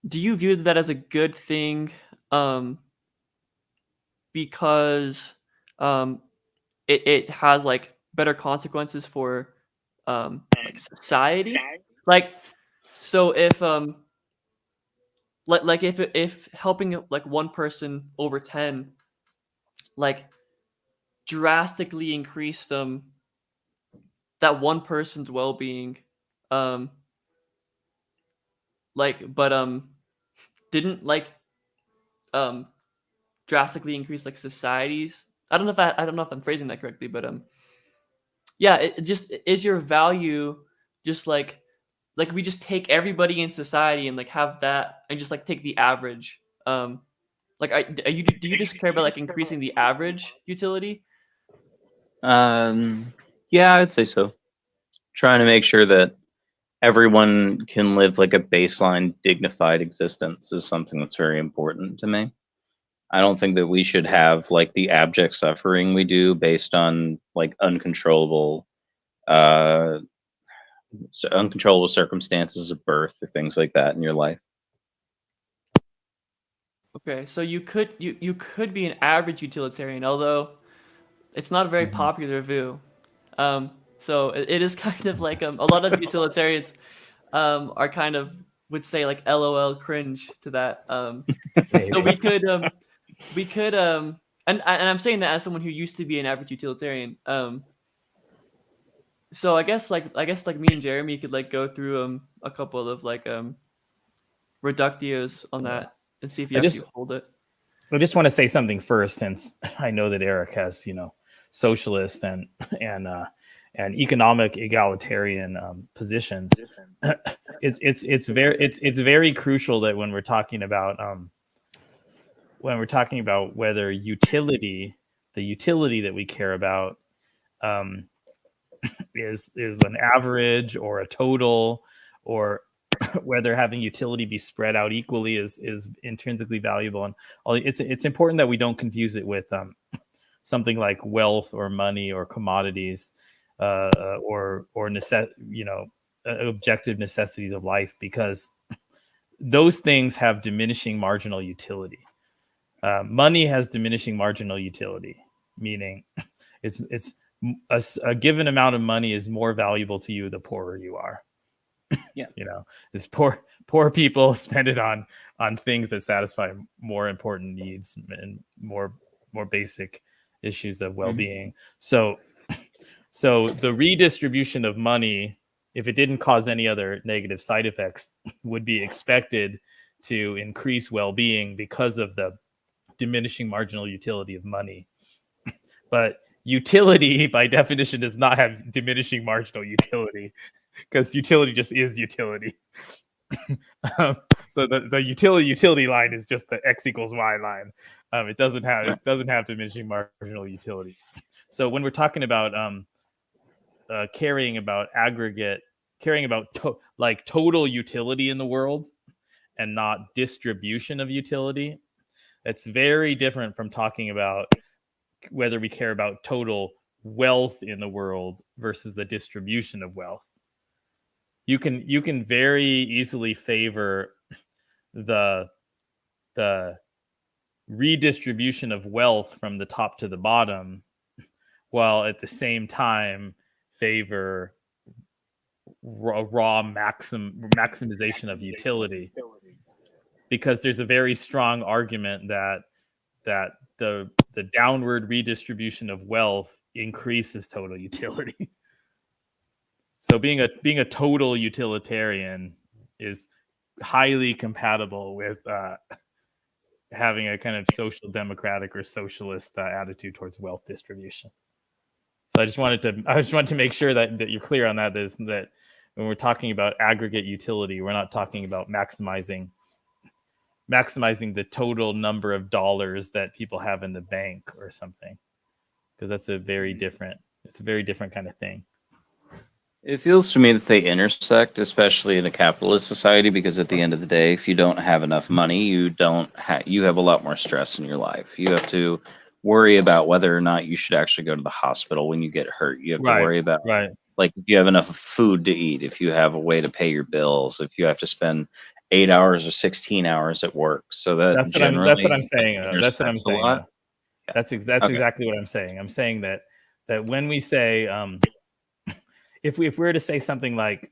do you view that as a good thing? Because it has like better consequences for like society. Like, so if if helping like one person over 10 like drastically increased that one person's well-being, um but didn't um drastically increase like societies. I don't know if I'm phrasing that correctly, but yeah, it just is your value just like we just take everybody in society and like have that and just like take the average. Like do you just care about like increasing the average utility? Yeah, I'd say so. Trying to make sure that everyone can live like a baseline dignified existence is something that's very important to me. I don't think that we should have like the abject suffering we do based on like uh uncontrollable circumstances of birth or things like that in your life. Okay, so you could be an average utilitarian, although it's not a very Mhm. popular view. So it is kind of like a lot of utilitarians are kind of would say like LOL cringe to that. So Maybe. we could and I'm saying that as someone who used to be an average utilitarian. So I guess like me and Jeremy could like go through a couple of like reductios on Yeah. that and see if you I actually just hold it. I just want to say something first, since I know that Eric has, socialist and uh, and economic egalitarian positions. It's very crucial that when we're talking about whether the utility that we care about, um, is an average or a total, or whether having utility be spread out equally is intrinsically valuable. And it's important that we don't confuse it with something like wealth or money or commodities, or objective necessities of life, because those things have diminishing marginal utility. Money has diminishing marginal utility, meaning it's a given amount of money is more valuable to you the poorer you are. Yeah. This poor people spend it on things that satisfy more important needs and more basic issues of well-being. So the redistribution of money, if it didn't cause any other negative side effects, would be expected to increase well-being because of the diminishing marginal utility of money. But utility, by definition, does not have diminishing marginal utility, because utility just is utility. So the utility line is just the x equals y line. It doesn't have diminishing marginal utility. So when we're talking about caring about total utility in the world and not distribution of utility, it's very different from talking about whether we care about total wealth in the world versus the distribution of wealth. You can very easily favor the redistribution of wealth from the top to the bottom, while at the same time favor raw maximization of utility, because there's a very strong argument that the downward redistribution of wealth increases total utility. So being a total utilitarian is highly compatible with having a kind of social democratic or socialist attitude towards wealth distribution. So I just wanted to make sure that you're clear on that, is that when we're talking about aggregate utility, we're not talking about maximizing the total number of dollars that people have in the bank or something, because that's a very different kind of thing. It feels to me that they intersect, especially in a capitalist society, because at the end of the day, if you don't have enough money, you have a lot more stress in your life. You have to worry about whether or not you should actually go to the hospital when you get hurt. You have to Right. worry about Right. like if you have enough food to eat, if you have a way to pay your bills, if you have to spend 8 hours or 16 hours at work. So that That's what I'm generally saying. That's what I'm intersects a saying. lot. Yeah. That's Okay. exactly what I'm saying. I'm saying that when we say if we were to say something like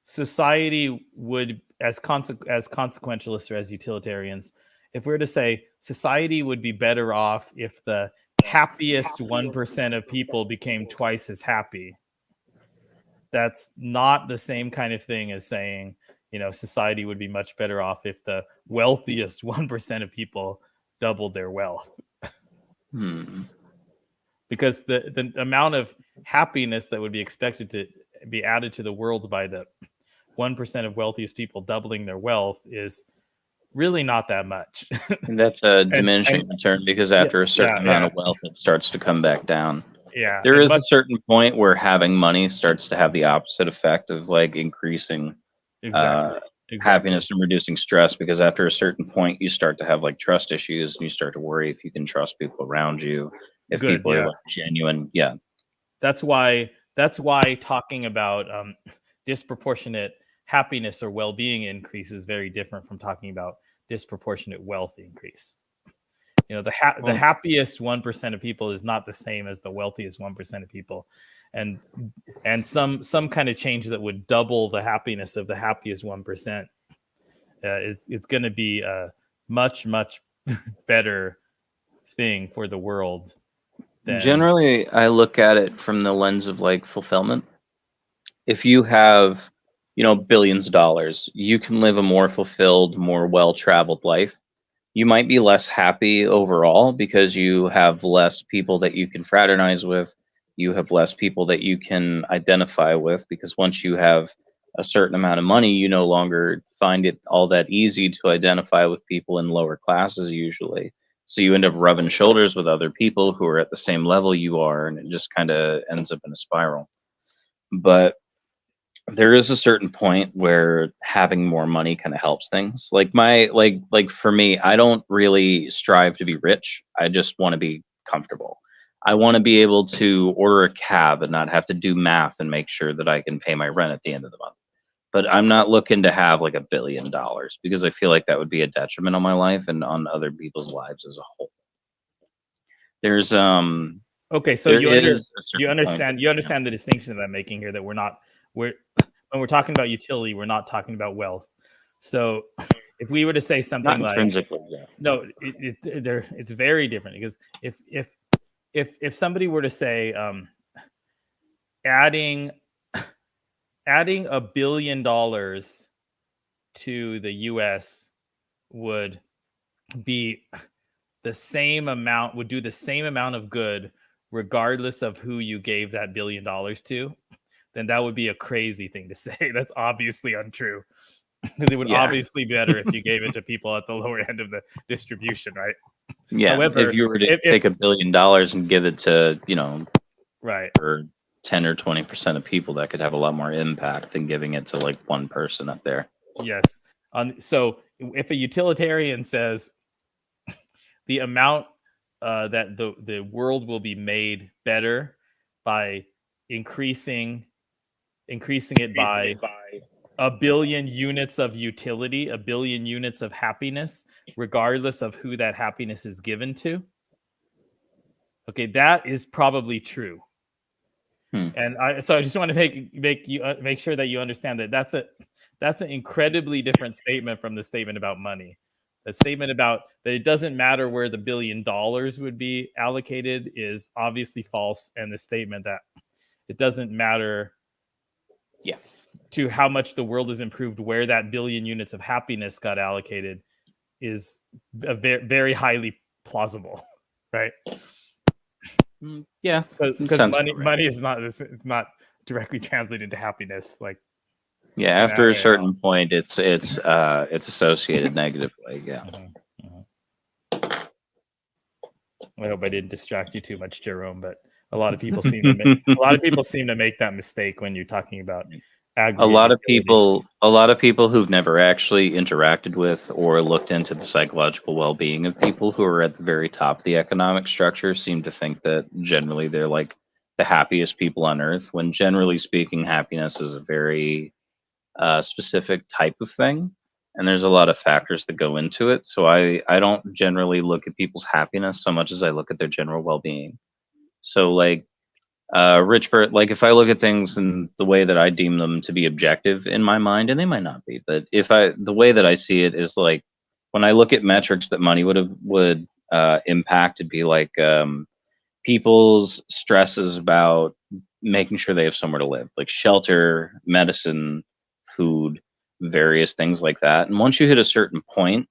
society would as consequentialists or as utilitarians, if we were to say society would be better off if the happiest 1% of people became twice as happy, that's not the same kind of thing as saying, society would be much better off if the wealthiest 1% of people doubled their wealth. Because the amount of happiness that would be expected to be added to the world by the 1% of wealthiest people doubling their wealth is really not that much. And that's a and diminishing return because yeah, after a certain amount of wealth, it starts to come back down. yeah, There and is a much certain point where having money starts to have the opposite effect of like increasing exactly. happiness and reducing stress, because after a certain point you start to have like trust issues and you start to worry if you can trust people around you, if Good, people are yeah. like genuine. Yeah. That's why talking about disproportionate happiness or well-being increase is very different from talking about disproportionate wealth increase. The happiest 1% of people is not the same as the wealthiest 1% of people, and some kind of change that would double the happiness of the happiest 1% is going to be a much better thing for the world. Generally, I look at it from the lens of like fulfillment. If you have, billions of dollars, you can live a more fulfilled, more well-traveled life. You might be less happy overall because you have less people that you can fraternize with. You have less people that you can identify with, because once you have a certain amount of money, you no longer find it all that easy to identify with people in lower classes usually. So you end up rubbing shoulders with other people who are at the same level you are, and it just kind of ends up in a spiral. But there is a certain point where having more money kind of helps things. Like for me, I don't really strive to be rich. I just want to be comfortable. I want to be able to order a cab and not have to do math and make sure that I can pay my rent at the end of the month. But I'm not looking to have like $1 billion, because I feel like that would be a detriment on my life and on other people's lives as a whole. There's Okay, so there you is a certain point, understand the distinction that I'm making here, that we're when we're talking about utility, we're not talking about wealth. So if we were to say not something like, intrinsically, yeah. no, it's very different, because if somebody were to say adding $1 billion to the US would be the same amount, would do the same amount of good regardless of who you gave that $1 billion to, then that would be a crazy thing to say. That's obviously untrue, because it would obviously be better if you gave it to people at the lower end of the distribution, right? Yeah. However, if you were to take $1 billion and give it to, right, for 10 or 20% of people, that could have a lot more impact than giving it to like one person up there. yes. So if a utilitarian says the amount that the world will be made better by increasing it by 1 billion units of utility, 1 billion units of happiness, regardless of who that happiness is given to. Okay, that is probably true. And so I just want to make sure that you understand that that's an incredibly different statement from the statement about money. The statement about that it doesn't matter where the $1 billion would be allocated is obviously false, and the statement that it doesn't matter to how much the world has improved where that 1 billion units of happiness got allocated is a very, very highly plausible, right? Yeah, because money is not directly translated into happiness. Like, after a certain point, it's associated negatively. Yeah. I hope I didn't distract you too much, Jerome. But a lot of people seem to make that mistake when you're talking about A lot of people who've never actually interacted with or looked into the psychological well-being of people who are at the very top of the economic structure seem to think that generally they're like the happiest people on earth, when generally speaking, happiness is a very specific type of thing, and there's a lot of factors that go into it. So I don't generally look at people's happiness so much as I look at their general well-being. So like rich per like if I look at things in the way that I deem them to be objective in my mind, and they might not be, but if I the way that I see it is like when I look at metrics that money would impact, it'd be like people's stresses about making sure they have somewhere to live, like shelter, medicine, food, various things like that. And once you hit a certain point,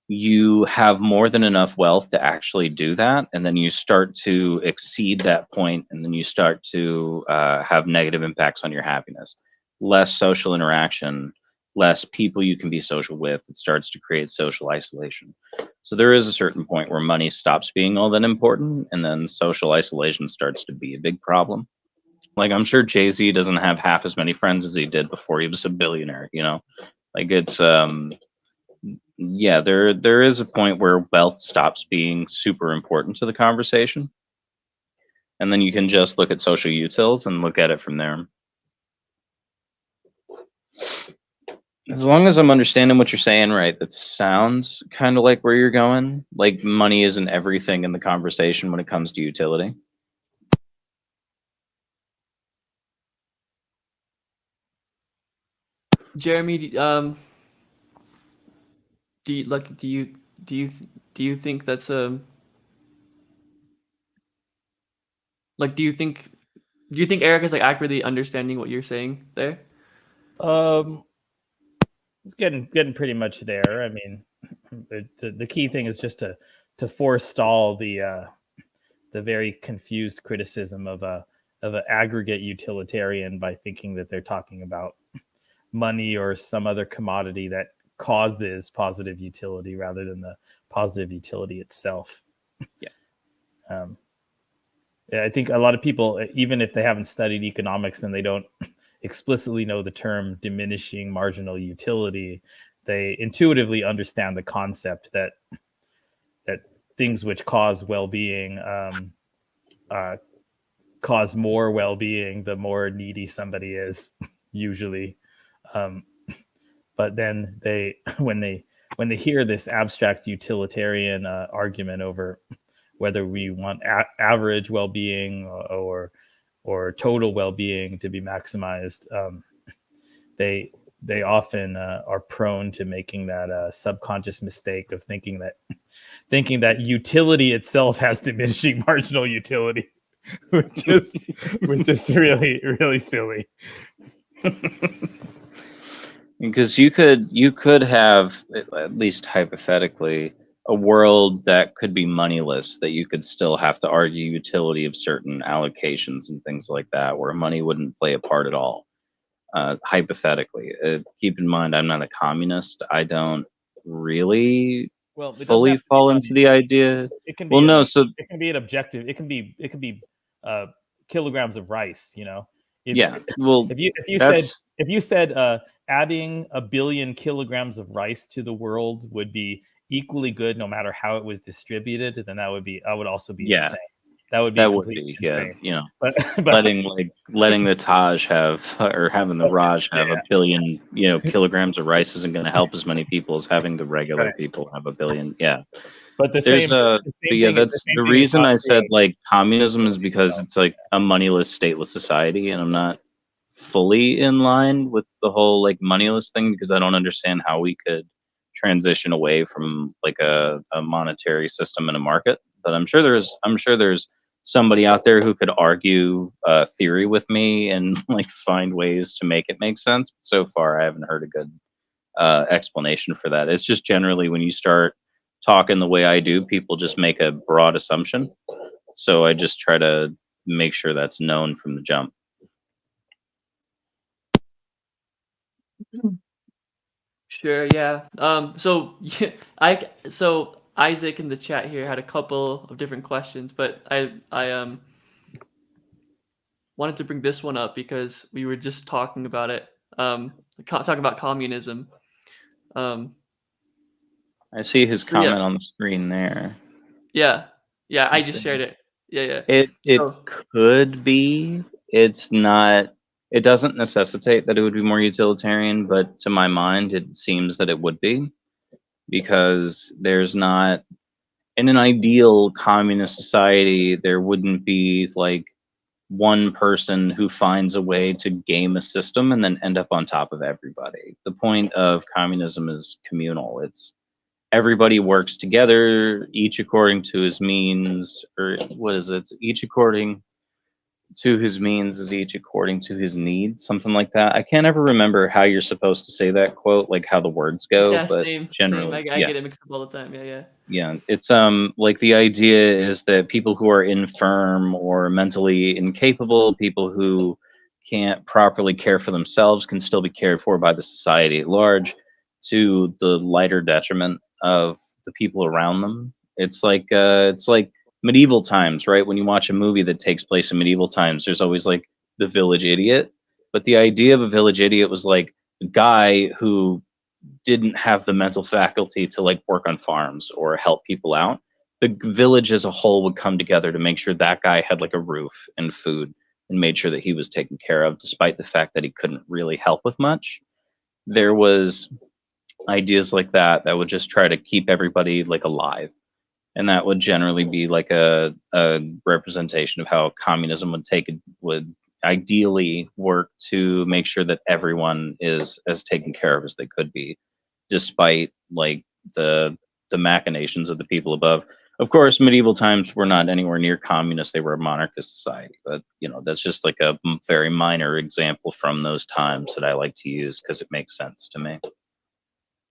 you have more than enough wealth to actually do that, and then you start to exceed that point, and then you start to have negative impacts on your happiness. Less social interaction, less people you can be social with. It starts to create social isolation. So there is a certain point where money stops being all that important, and then social isolation starts to be a big problem. Like I'm sure Jay-Z doesn't have half as many friends as he did before he was a billionaire, you know? Like it's yeah, there is a point where wealth stops being super important to the conversation, and then you can just look at social utils and look at it from there. As long as I'm understanding what you're saying right, that sounds kind of like where you're going. Like money isn't everything in the conversation when it comes to utility. Jeremy, do you like do you do you think that's like do you think Eric is like accurately understanding what you're saying there? It's getting pretty much there. I mean, the key thing is just to forestall the very confused criticism of an aggregate utilitarian by thinking that they're talking about money or some other commodity that causes positive utility rather than the positive utility itself. Yeah. I think a lot of people, even if they haven't studied economics and they don't explicitly know the term diminishing marginal utility, they intuitively understand the concept that things which cause well-being cause more well-being the more needy somebody is usually. But then they when they hear this abstract utilitarian argument over whether we want average well-being or total well-being to be maximized, they often are prone to making that subconscious mistake of thinking that utility itself has diminishing marginal utility, which is really silly. Because you could have, at least hypothetically, a world that could be moneyless, that you could still have to argue utility of certain allocations and things like that, where money wouldn't play a part at all. Hypothetically, keep in mind, I'm not a communist. I don't really Well, it doesn't fully have to be fall money. into the idea. It can Well, be no, so it can be an objective. It can be kilograms of rice. You know, yeah. Well, if you said adding 1 billion kilograms of rice to the world would be equally good no matter how it was distributed, then that would also be yeah, insane. That would be completely insane. You know, But letting the Taj have, or having the Raj have Yeah. 1 billion, kilograms of rice isn't going to help as many people as having the regular Right. people have 1 billion. Yeah. but the There's same but yeah, thing. that's same the thing is reason not I true said of like communism is utility because itself. it's like a moneyless, stateless society, and I'm not fully in line with the whole like moneyless thing because I don't understand how we could transition away from like a monetary system and a market. But I'm sure there's somebody out there who could argue theory with me and like find ways to make it make sense. But so far, I haven't heard a good explanation for that. It's just generally when you start talking the way I do, people just make a broad assumption. So I just try to make sure that's known from the jump. Sure, yeah. So yeah, so Isaac in the chat here had a couple of different questions, but I wanted to bring this one up because we were just talking about it. Talking about communism. I see his So yeah, comment on the screen there. yeah, I Let's just see. shared it. Yeah. It So could be. It's not. It doesn't necessitate that it would be more utilitarian, but to my mind, it seems that it would be, because there's not, in an ideal communist society, there wouldn't be like one person who finds a way to game a system and then end up on top of everybody. The point of communism is communal. It's everybody works together, each according to his means, or what is it? It's each according to his means is each according to his needs, something like that. I can't ever remember how you're supposed to say that quote, like how the words go, yeah, but same. generally, I yeah. get it mixed up all the time. Yeah. Yeah, it's like the idea is that people who are infirm or mentally incapable, people who can't properly care for themselves, can still be cared for by the society at large, to the lighter detriment of the people around them. It's like medieval times, right? When you watch a movie that takes place in medieval times, there's always like the village idiot. But the idea of a village idiot was like a guy who didn't have the mental faculty to like work on farms or help people out. The village as a whole would come together to make sure that guy had like a roof and food, and made sure that he was taken care of, despite the fact that he couldn't really help with much. There was ideas like that that would just try to keep everybody like alive, and that would generally be like a representation of how communism would ideally work to make sure that everyone is as taken care of as they could be, despite like the machinations of the people above. Of course, medieval times were not anywhere near communist; they were a monarchist society. But that's just like a very minor example from those times that I like to use because it makes sense to me.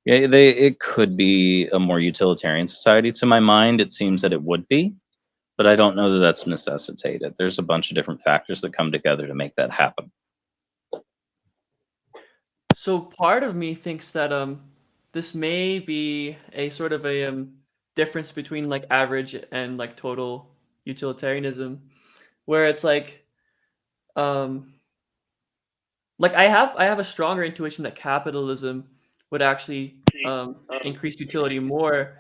Yeah, it could be a more utilitarian society. To my mind, it seems that it would be, but I don't know that that's necessitated. There's a bunch of different factors that come together to make that happen. So part of me thinks that this may be a sort of a difference between like average and like total utilitarianism, where it's um like I have a stronger intuition that capitalism would actually increase utility more,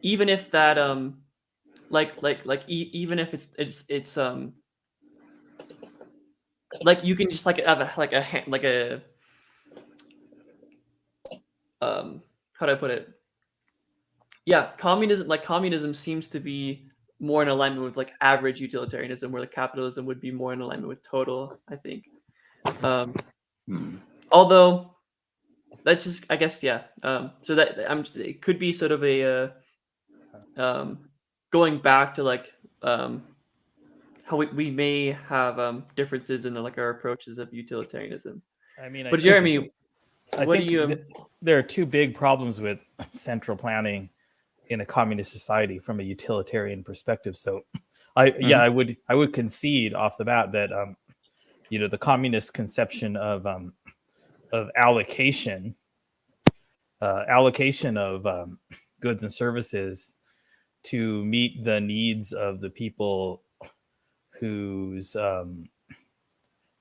even if that even if it's like you can just like have a like a like a how do I put it? Yeah, communism seems to be more in alignment with like average utilitarianism, where like capitalism would be more in alignment with total, I think. Hmm. Although that's just, I guess, yeah. So that it could be sort of a going back to like how we may have differences in like our approaches of utilitarianism. I mean, I But think Jeremy, I what do think you there are two big problems with central planning in a communist society from a utilitarian perspective. So, Mhm. I would concede off the bat that the communist conception of allocation of goods and services to meet the needs of the people whose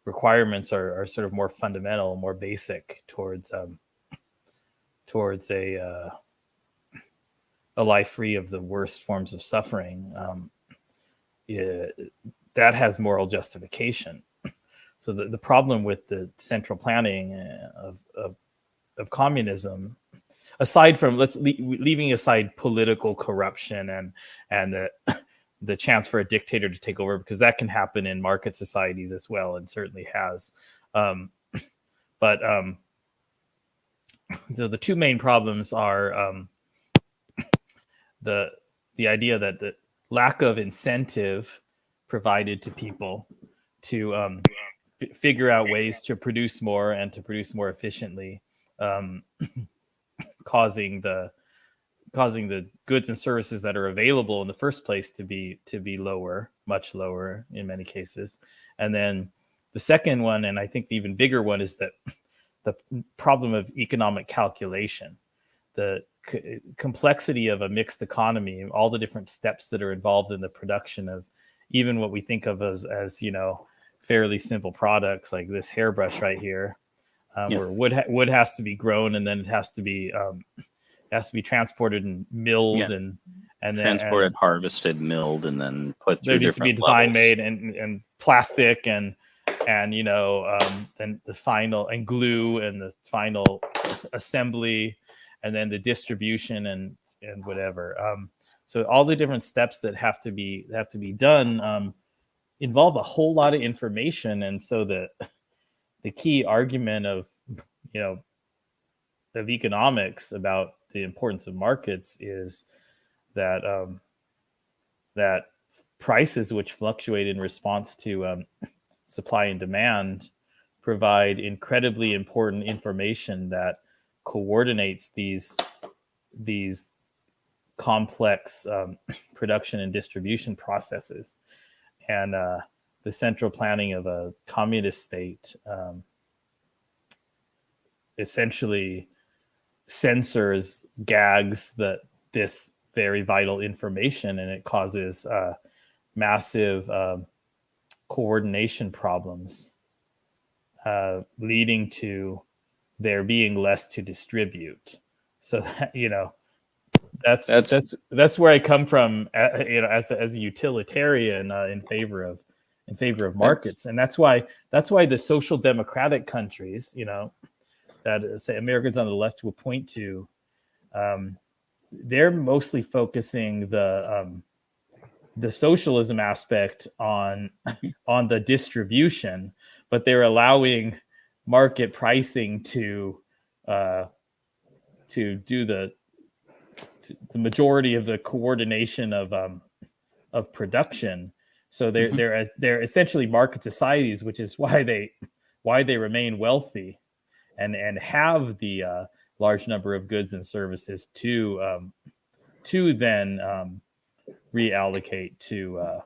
requirements are sort of more fundamental, more basic towards a life free of the worst forms of suffering. Yeah, that has moral justification. So the problem with the central planning of communism, aside from leaving aside political corruption and the chance for a dictator to take over, because that can happen in market societies as well, and certainly has. Um, but so the two main problems are the idea that the lack of incentive provided to people to figure out ways to produce more and to produce more efficiently, um, causing the goods and services that are available in the first place to be lower, much lower in many cases. And then the second one, and I think the even bigger one, is that the problem of economic calculation, the complexity of a mixed economy, all the different steps that are involved in the production of even what we think of as fairly simple products like this hairbrush right here, where wood has to be grown, and then it has to be transported and milled, and then transported, harvested, milled, and then put through there needs to be a different design levels. made, and plastic, and then the final, and glue, and the final assembly, and then the distribution, and whatever. So all the different steps that have to be done involve a whole lot of information. And so the key argument of economics about the importance of markets is that that prices, which fluctuate in response to supply and demand, provide incredibly important information that coordinates these complex production and distribution processes. And the central planning of a communist state essentially censors, gags this very vital information, and it causes massive coordination problems, leading to there being less to distribute. So that, that's where I come from, as a utilitarian, in favor of markets. And that's why the social democratic countries, that say Americans on the left will point to, they're mostly focusing the socialism aspect on the distribution, but they're allowing market pricing to do the majority of the coordination of production. So they're essentially market societies, which is why they remain wealthy and have the large number of goods and services to then reallocate to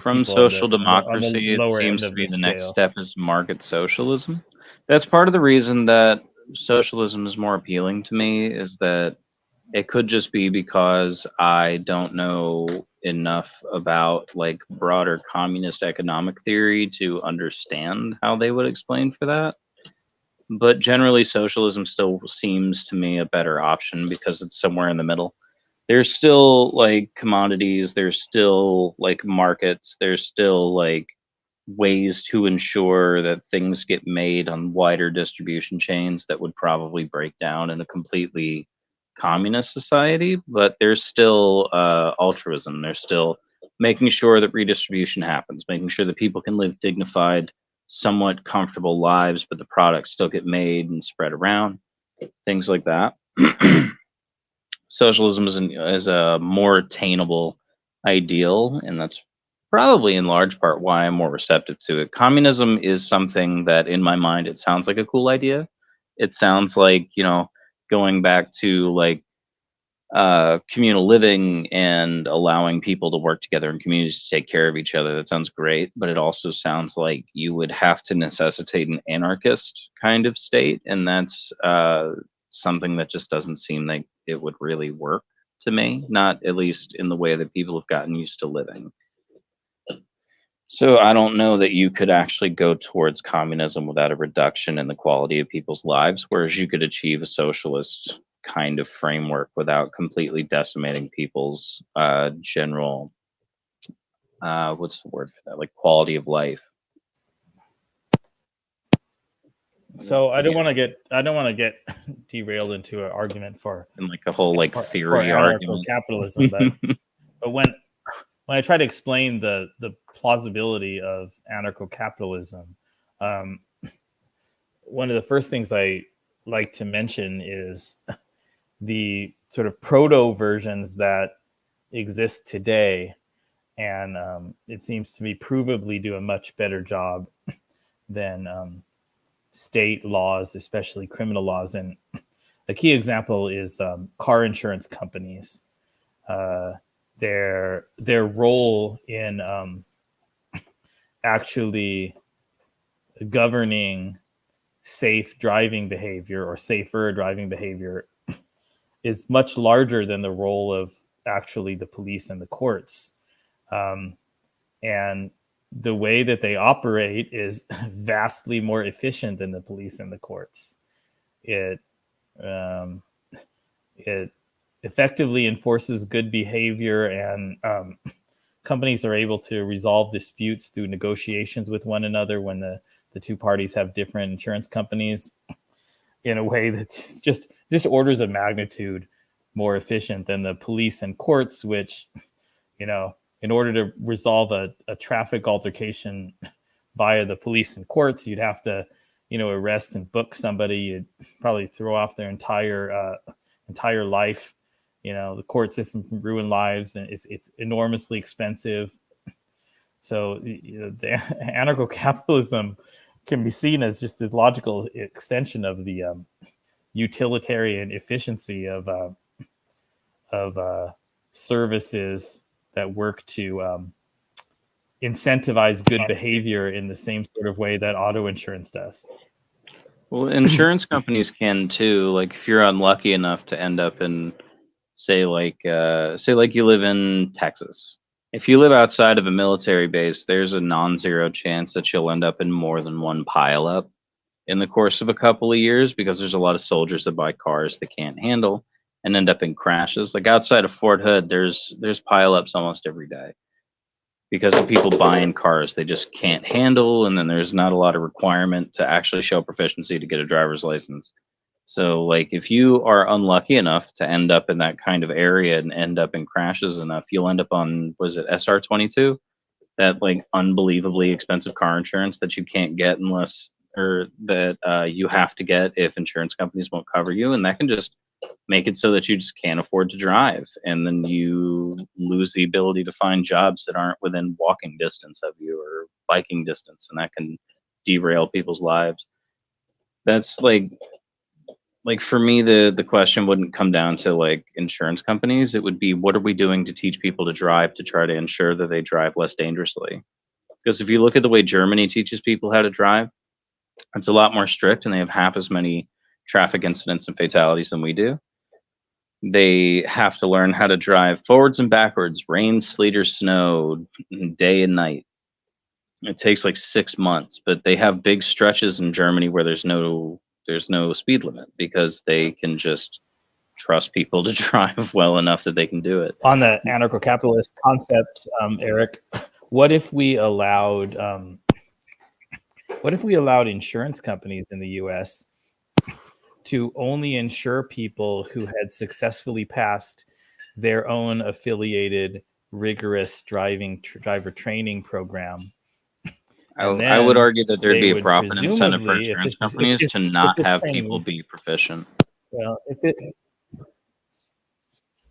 from social democracy. It seems to be the next step is market socialism. That's part of the reason that socialism is more appealing to me, is that it could just be because I don't know enough about like broader communist economic theory to understand how they would explain for that. But generally, socialism still seems to me a better option because it's somewhere in the middle. There's still like commodities, there's still like markets, there's still like ways to ensure that things get made on wider distribution chains that would probably break down in a completely communist society. But there's still altruism. There's still making sure that redistribution happens, making sure that people can live dignified, somewhat comfortable lives, but the products still get made and spread around, things like that. Socialism is a more attainable ideal, and that's probably in large part why I'm more receptive to it. Communism is something that, in my mind, it sounds like a cool idea. It sounds like, going back to like communal living and allowing people to work together in communities to take care of each other. That sounds great, but it also sounds like you would have to necessitate an anarchist kind of state, and that's something that just doesn't seem like it would really work to me, not at least in the way that people have gotten used to living. So I don't know that you could actually go towards communism without a reduction in the quality of people's lives, whereas you could achieve a socialist kind of framework without completely decimating people's general what's the word for that, like quality of life. So I don't want to get derailed into an argument for and like a whole like theory argument capitalism, but when I try to explain the plausibility of anarcho-capitalism, one of the first things I like to mention is the sort of proto versions that exist today, and it seems to me provably do a much better job than state laws, especially criminal laws. And a key example is car insurance companies. Their role in actually governing safe driving behavior or safer driving behavior is much larger than the role of actually the police and the courts. And the way that they operate is vastly more efficient than the police and the courts. It effectively enforces good behavior, and companies are able to resolve disputes through negotiations with one another when the two parties have different insurance companies, in a way that's just orders of magnitude more efficient than the police and courts, which, in order to resolve a traffic altercation via the police and courts, you'd have to, arrest and book somebody. You'd probably throw off their entire life. The court system can ruin lives, and it's enormously expensive. So the anarcho-capitalism can be seen as just this logical extension of the utilitarian efficiency of services that work to incentivize good behavior in the same sort of way that auto insurance does. Well, insurance companies can too. Like if you're unlucky enough to end up in, say like you live in Texas. If you live outside of a military base, there's a non-zero chance that you'll end up in more than one pileup in the course of a couple of years, because there's a lot of soldiers that buy cars they can't handle and end up in crashes. Like outside of Fort Hood, there's pileups almost every day because of people buying cars they just can't handle, and then there's not a lot of requirement to actually show proficiency to get a driver's license. So like if you are unlucky enough to end up in that kind of area and end up in crashes enough, you'll end up on, was it SR22? That like unbelievably expensive car insurance that you can't get unless, or that you have to get if insurance companies won't cover you. And that can just make it so that you just can't afford to drive. And then you lose the ability to find jobs that aren't within walking distance of you or biking distance. And that can derail people's lives. That's like for me, the question wouldn't come down to like insurance companies. It would be, what are we doing to teach people to drive to try to ensure that they drive less dangerously? Because if you look at the way Germany teaches people how to drive, it's a lot more strict, and they have half as many traffic incidents and fatalities than we do. They have to learn how to drive forwards and backwards, rain, sleet, or snow, day and night. It takes like 6 months, but they have big stretches in Germany where there's no speed limit because they can just trust people to drive well enough that they can do it. On the anarcho-capitalist concept, Eric, what if we allowed insurance companies in the U.S. to only insure people who had successfully passed their own affiliated rigorous driver training program? I would argue that there'd be a profit incentive for insurance companies to not have people be proficient. Well, if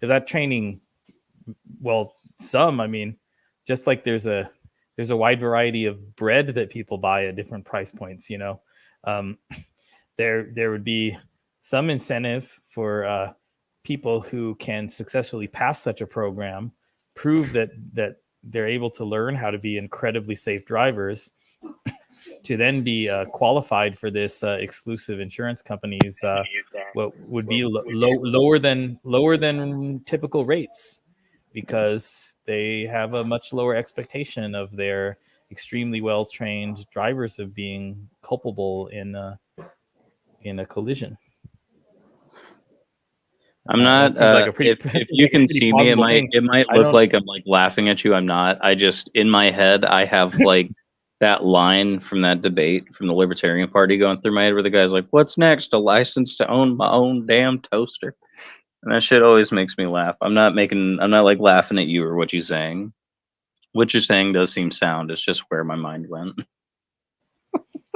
that training, well, just like there's a wide variety of bread that people buy at different price points, there would be some incentive for people who can successfully pass such a program, prove that they're able to learn how to be incredibly safe drivers, to then be qualified for this exclusive insurance companies, what would be lower than typical rates, because they have a much lower expectation of their extremely well-trained drivers of being culpable in a collision. I'm not. If you can see me, it might look like I'm like laughing at you. I'm not. I just, in my head, I have like that line from that debate from the Libertarian Party going through my head, where the guy's like, "What's next? A license to own my own damn toaster?" And that shit always makes me laugh. I'm not like laughing at you or what you're saying. What you're saying does seem sound. It's just where my mind went.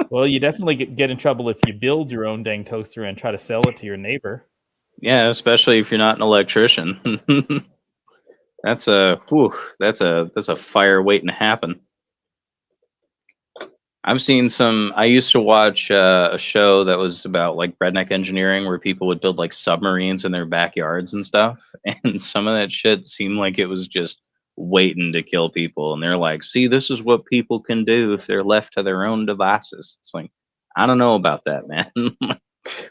Well, you definitely get in trouble if you build your own dang toaster and try to sell it to your neighbor. Yeah, especially if you're not an electrician. That's a fire waiting to happen. I've seen some. I used to watch a show that was about like redneck engineering, where people would build like submarines in their backyards and stuff. And some of that shit seemed like it was just waiting to kill people. And they're like, "See, this is what people can do if they're left to their own devices." It's like, I don't know about that, man.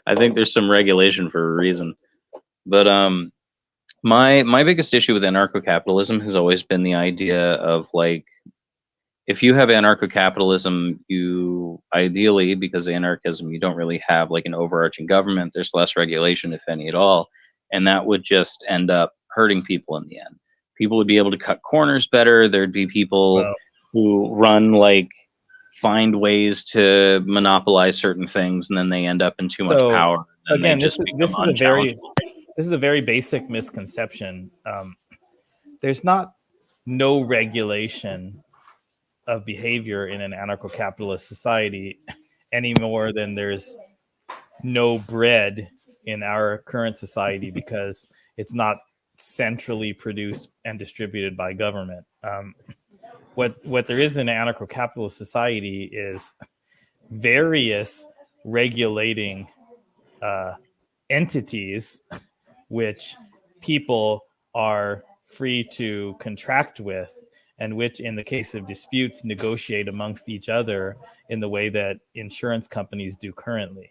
I think there's some regulation for a reason. But My biggest issue with anarcho-capitalism has always been the idea of like, if you have anarcho-capitalism, you ideally, because of anarchism, you don't really have like an overarching government. There's less regulation, if any at all, and that would just end up hurting people in the end. People would be able to cut corners better. There'd be people Well, who run like find ways to monopolize certain things, and then they end up in too much so power, and they again, just become this is a unchallengeable. very basic misconception. There's not no regulation of behavior in an anarcho-capitalist society any more than there's no bread in our current society because it's not centrally produced and distributed by government. What there is in an anarcho-capitalist society is various regulating entities which people are free to contract with, and which, in the case of disputes, negotiate amongst each other in the way that insurance companies do currently.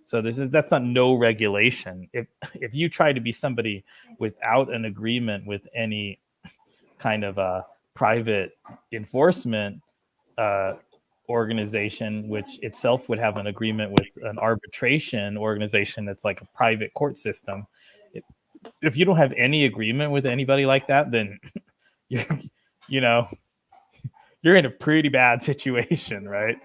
So that's not no regulation. If you try to be somebody without an agreement with any kind of a private enforcement organization, which itself would have an agreement with an arbitration organization that's like a private court system, if you don't have any agreement with anybody like that, then you're, you know, you're in a pretty bad situation, right?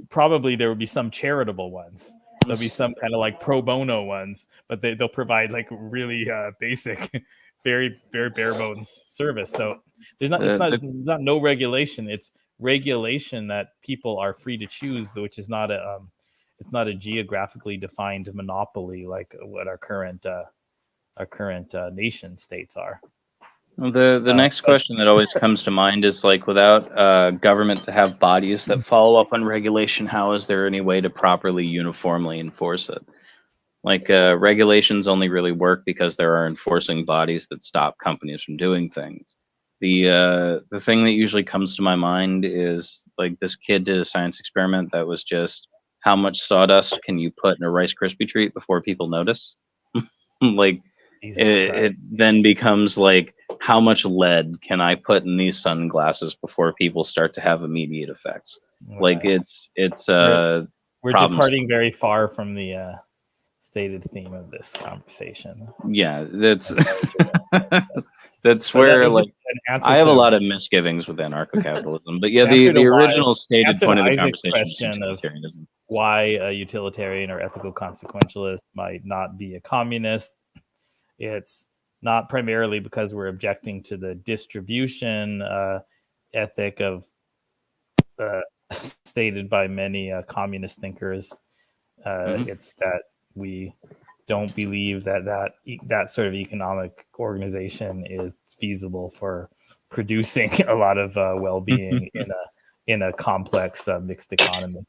Probably there would be some charitable ones. There'll be some kind of like pro bono ones, but they'll provide like really basic, very bare bones service. So it's not no regulation. It's regulation that people are free to choose, which is not it's not a geographically defined monopoly like what our current nation states are. Well, the next question that always comes to mind is like, without government to have bodies that follow up on regulation, how is there any way to properly uniformly enforce it? Like regulations only really work because there are enforcing bodies that stop companies from doing things. The thing that usually comes to my mind is like, this kid did a science experiment that was just, how much sawdust can you put in a Rice Krispie treat before people notice? Like, it then becomes like, how much lead can I put in these sunglasses before people start to have immediate effects? Right. Like it's we're problems. departing very far from the stated theme of this conversation. Yeah, that's that's where like I have a lot of misgivings with anarcho-capitalism, but yeah, the original stated point of the conversation is utilitarianism. Why a utilitarian or ethical consequentialist might not be a communist. It's not primarily because we're objecting to the distribution ethic of stated by many communist thinkers. It's that we don't believe that sort of economic organization is feasible for producing a lot of well-being in a complex mixed economy.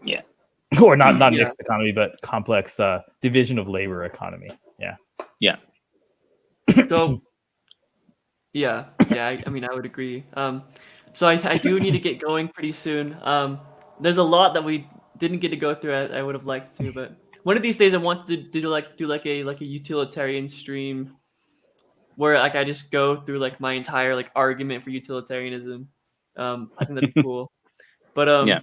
Yeah. Or not mixed economy, but complex division of labor economy. Yeah. Yeah. So, I mean, I would agree. So I do need to get going pretty soon. There's a lot that we didn't get to go through. I would have liked to, but one of these days I want to do like a utilitarian stream where like I just go through like my entire like argument for utilitarianism. I think that'd be cool. But yeah.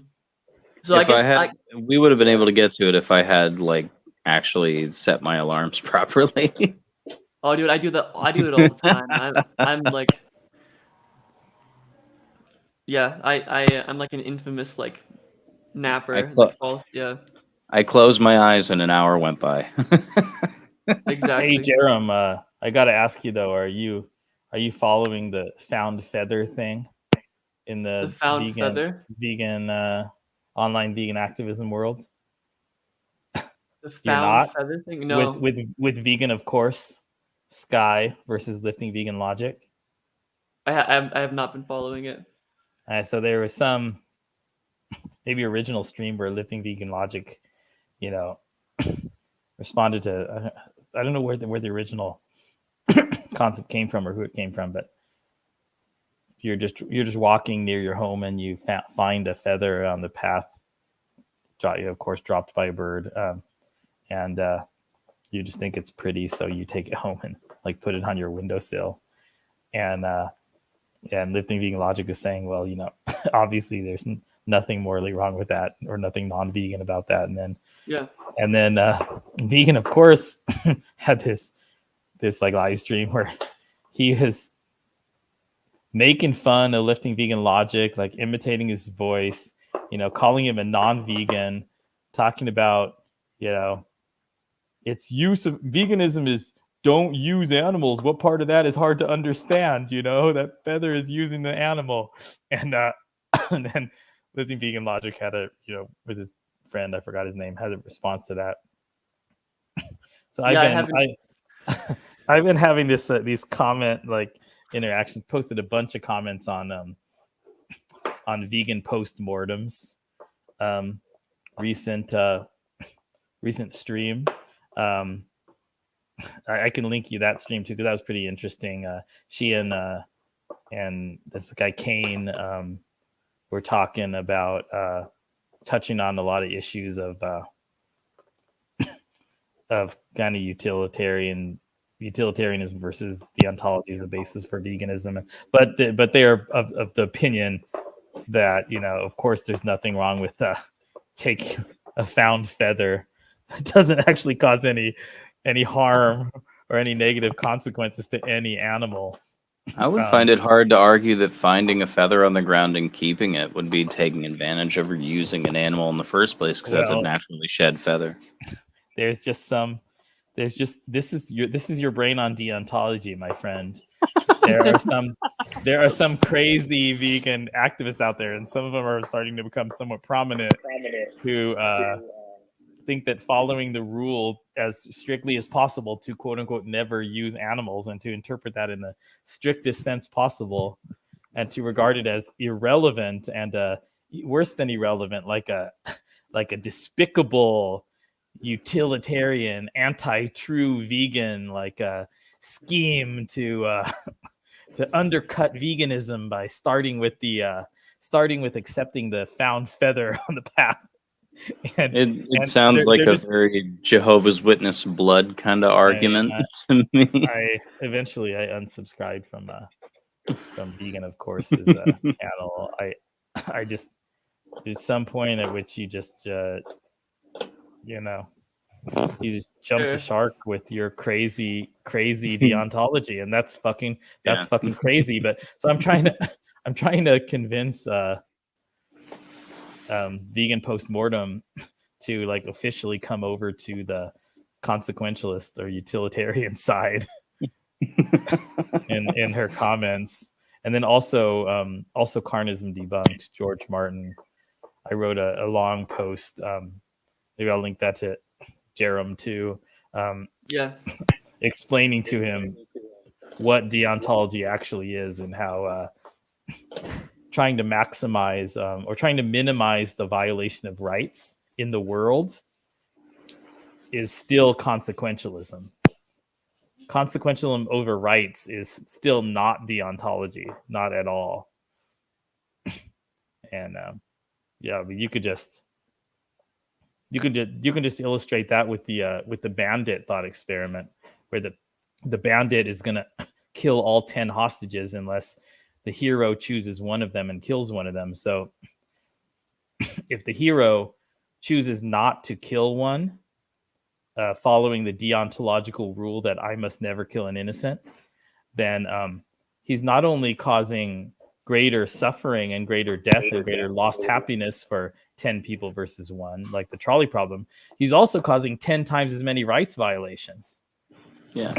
So if I guess we would have been able to get to it if I had like actually set my alarms properly. Oh, dude, I do that. I do it all the time. I'm like, yeah, I'm like an infamous like napper. I closed my eyes and an hour went by. Exactly. Hey, Jerem, I got to ask you though, are you following the found feather thing in the vegan online vegan activism world? The found feather thing? No. With vegan, of course, Sky versus lifting vegan logic. I have not been following it. So there was some maybe original stream where lifting vegan logic, responded to. I don't know where the original concept came from or who it came from, but if you're just walking near your home and you find a feather on the path, of course dropped by a bird, and You just think it's pretty, so you take it home and like put it on your windowsill. And Lifting Vegan Logic is saying, well, obviously there's nothing morally wrong with that, or nothing non-vegan about that. And then Vegan, of course, had this like live stream where he was making fun of Lifting Vegan Logic, like imitating his voice, calling him a non-vegan, talking about, its use of veganism is don't use animals. What part of that is hard to understand? That feather is using the animal. And and then Lifting Vegan Logic had with his friend, I forgot his name, had a response to that. So I've been having these comment like interactions, posted a bunch of comments on vegan postmortems, recent stream. I can link you that stream too, because that was pretty interesting. She and this guy Kane were talking about touching on a lot of issues of kind of utilitarianism versus deontology is the basis for veganism. But they are of the opinion that of course there's nothing wrong with taking a found feather. It doesn't actually cause any harm or any negative consequences to any animal. I would find it hard to argue that finding a feather on the ground and keeping it would be taking advantage of or using an animal in the first place, because that's a naturally shed feather. This is your brain on deontology, my friend. There are some crazy vegan activists out there, and some of them are starting to become somewhat prominent, who think that following the rule as strictly as possible to quote unquote never use animals, and to interpret that in the strictest sense possible, and to regard it as irrelevant and worse than irrelevant, like a despicable utilitarian anti-true vegan like a scheme to undercut veganism by starting with accepting the found feather on the path. It sounds like a very Jehovah's Witness blood kind of argument to me. I unsubscribed from Vegan, of course, his channel. I just, there's some point at which you just you just jump the shark with your crazy deontology, and that's fucking crazy. But so I'm trying to convince Vegan Postmortem to like officially come over to the consequentialist or utilitarian side in her comments. And then also Carnism Debunked, George Martin. I wrote a long post. Maybe I'll link that to Jerem too. Explaining to him what deontology actually is, and how trying to maximize or trying to minimize the violation of rights in the world is still consequentialism. Consequentialism over rights is still not deontology, not at all. And but you can just illustrate that with the bandit thought experiment, where the bandit is going to kill all 10 hostages unless the hero chooses one of them and kills one of them. So if the hero chooses not to kill one, following the deontological rule that I must never kill an innocent, then he's not only causing greater suffering and greater death and greater lost happiness for 10 people versus one, like the trolley problem, he's also causing 10 times as many rights violations. Yeah.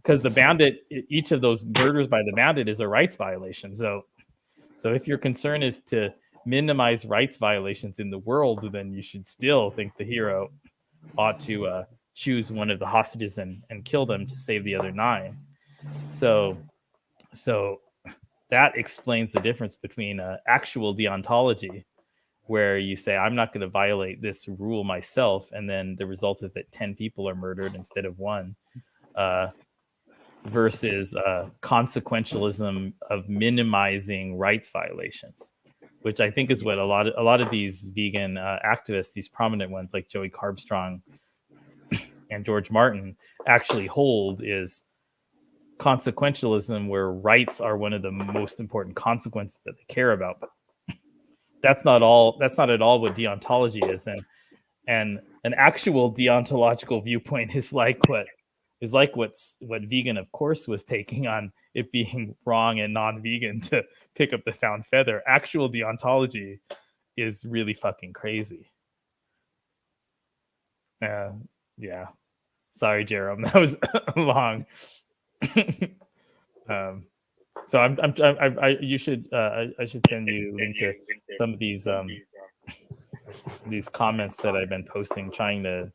Because the bandit, each of those murders by the bandit is a rights violation. So if your concern is to minimize rights violations in the world, then you should still think the hero ought to choose one of the hostages and kill them to save the other 9. So that explains the difference between actual deontology, where you say, I'm not going to violate this rule myself, and then the result is that 10 people are murdered instead of 1, versus consequentialism of minimizing rights violations, which I think is what a lot of these vegan activists, these prominent ones like Joey Carbstrong, and George Martin actually hold is consequentialism, where rights are one of the most important consequences that they care about. But that's not at all what deontology is. And an actual deontological viewpoint is like what Vegan, of course, was taking on it being wrong and non-vegan to pick up the found feather. Actual deontology is really fucking crazy. Yeah. Sorry, Jerome, that was long. So I should send you a link to some of these comments that I've been posting, trying to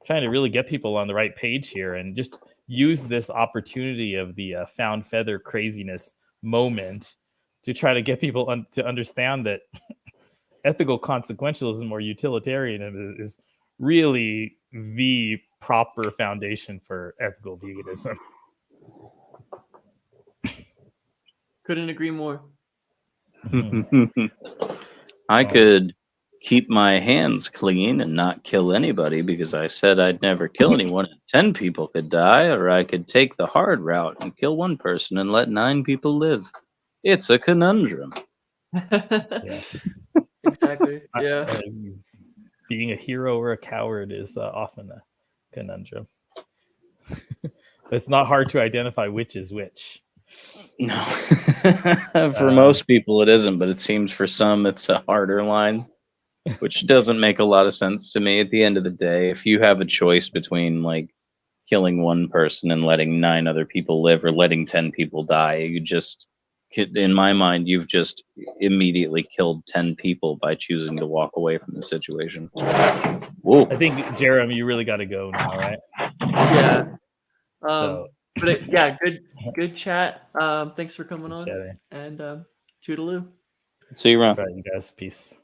really get people on the right page here, and just use this opportunity of the found feather craziness moment to try to get people to understand that ethical consequentialism or utilitarianism is really the proper foundation for ethical veganism. Couldn't agree more. I could keep my hands clean and not kill anybody because I said I'd never kill anyone and 10 people could die, or I could take the hard route and kill one person and let 9 people live. It's a conundrum. Yeah. Exactly. Yeah. Being a hero or a coward is often a conundrum. It's not hard to identify which is which. No. For most people it isn't, but it seems for some it's a harder line, which doesn't make a lot of sense to me. At the end of the day, if you have a choice between like killing one person and letting 9 other people live, or letting 10 people die, you just, in my mind, you've just immediately killed 10 people by choosing to walk away from the situation. Whoa. I think, Jeremy, you really got to go now, right? Yeah. So, but yeah, good chat. Thanks for coming on. chatting. And toodaloo. See you around. All right, you guys. Peace.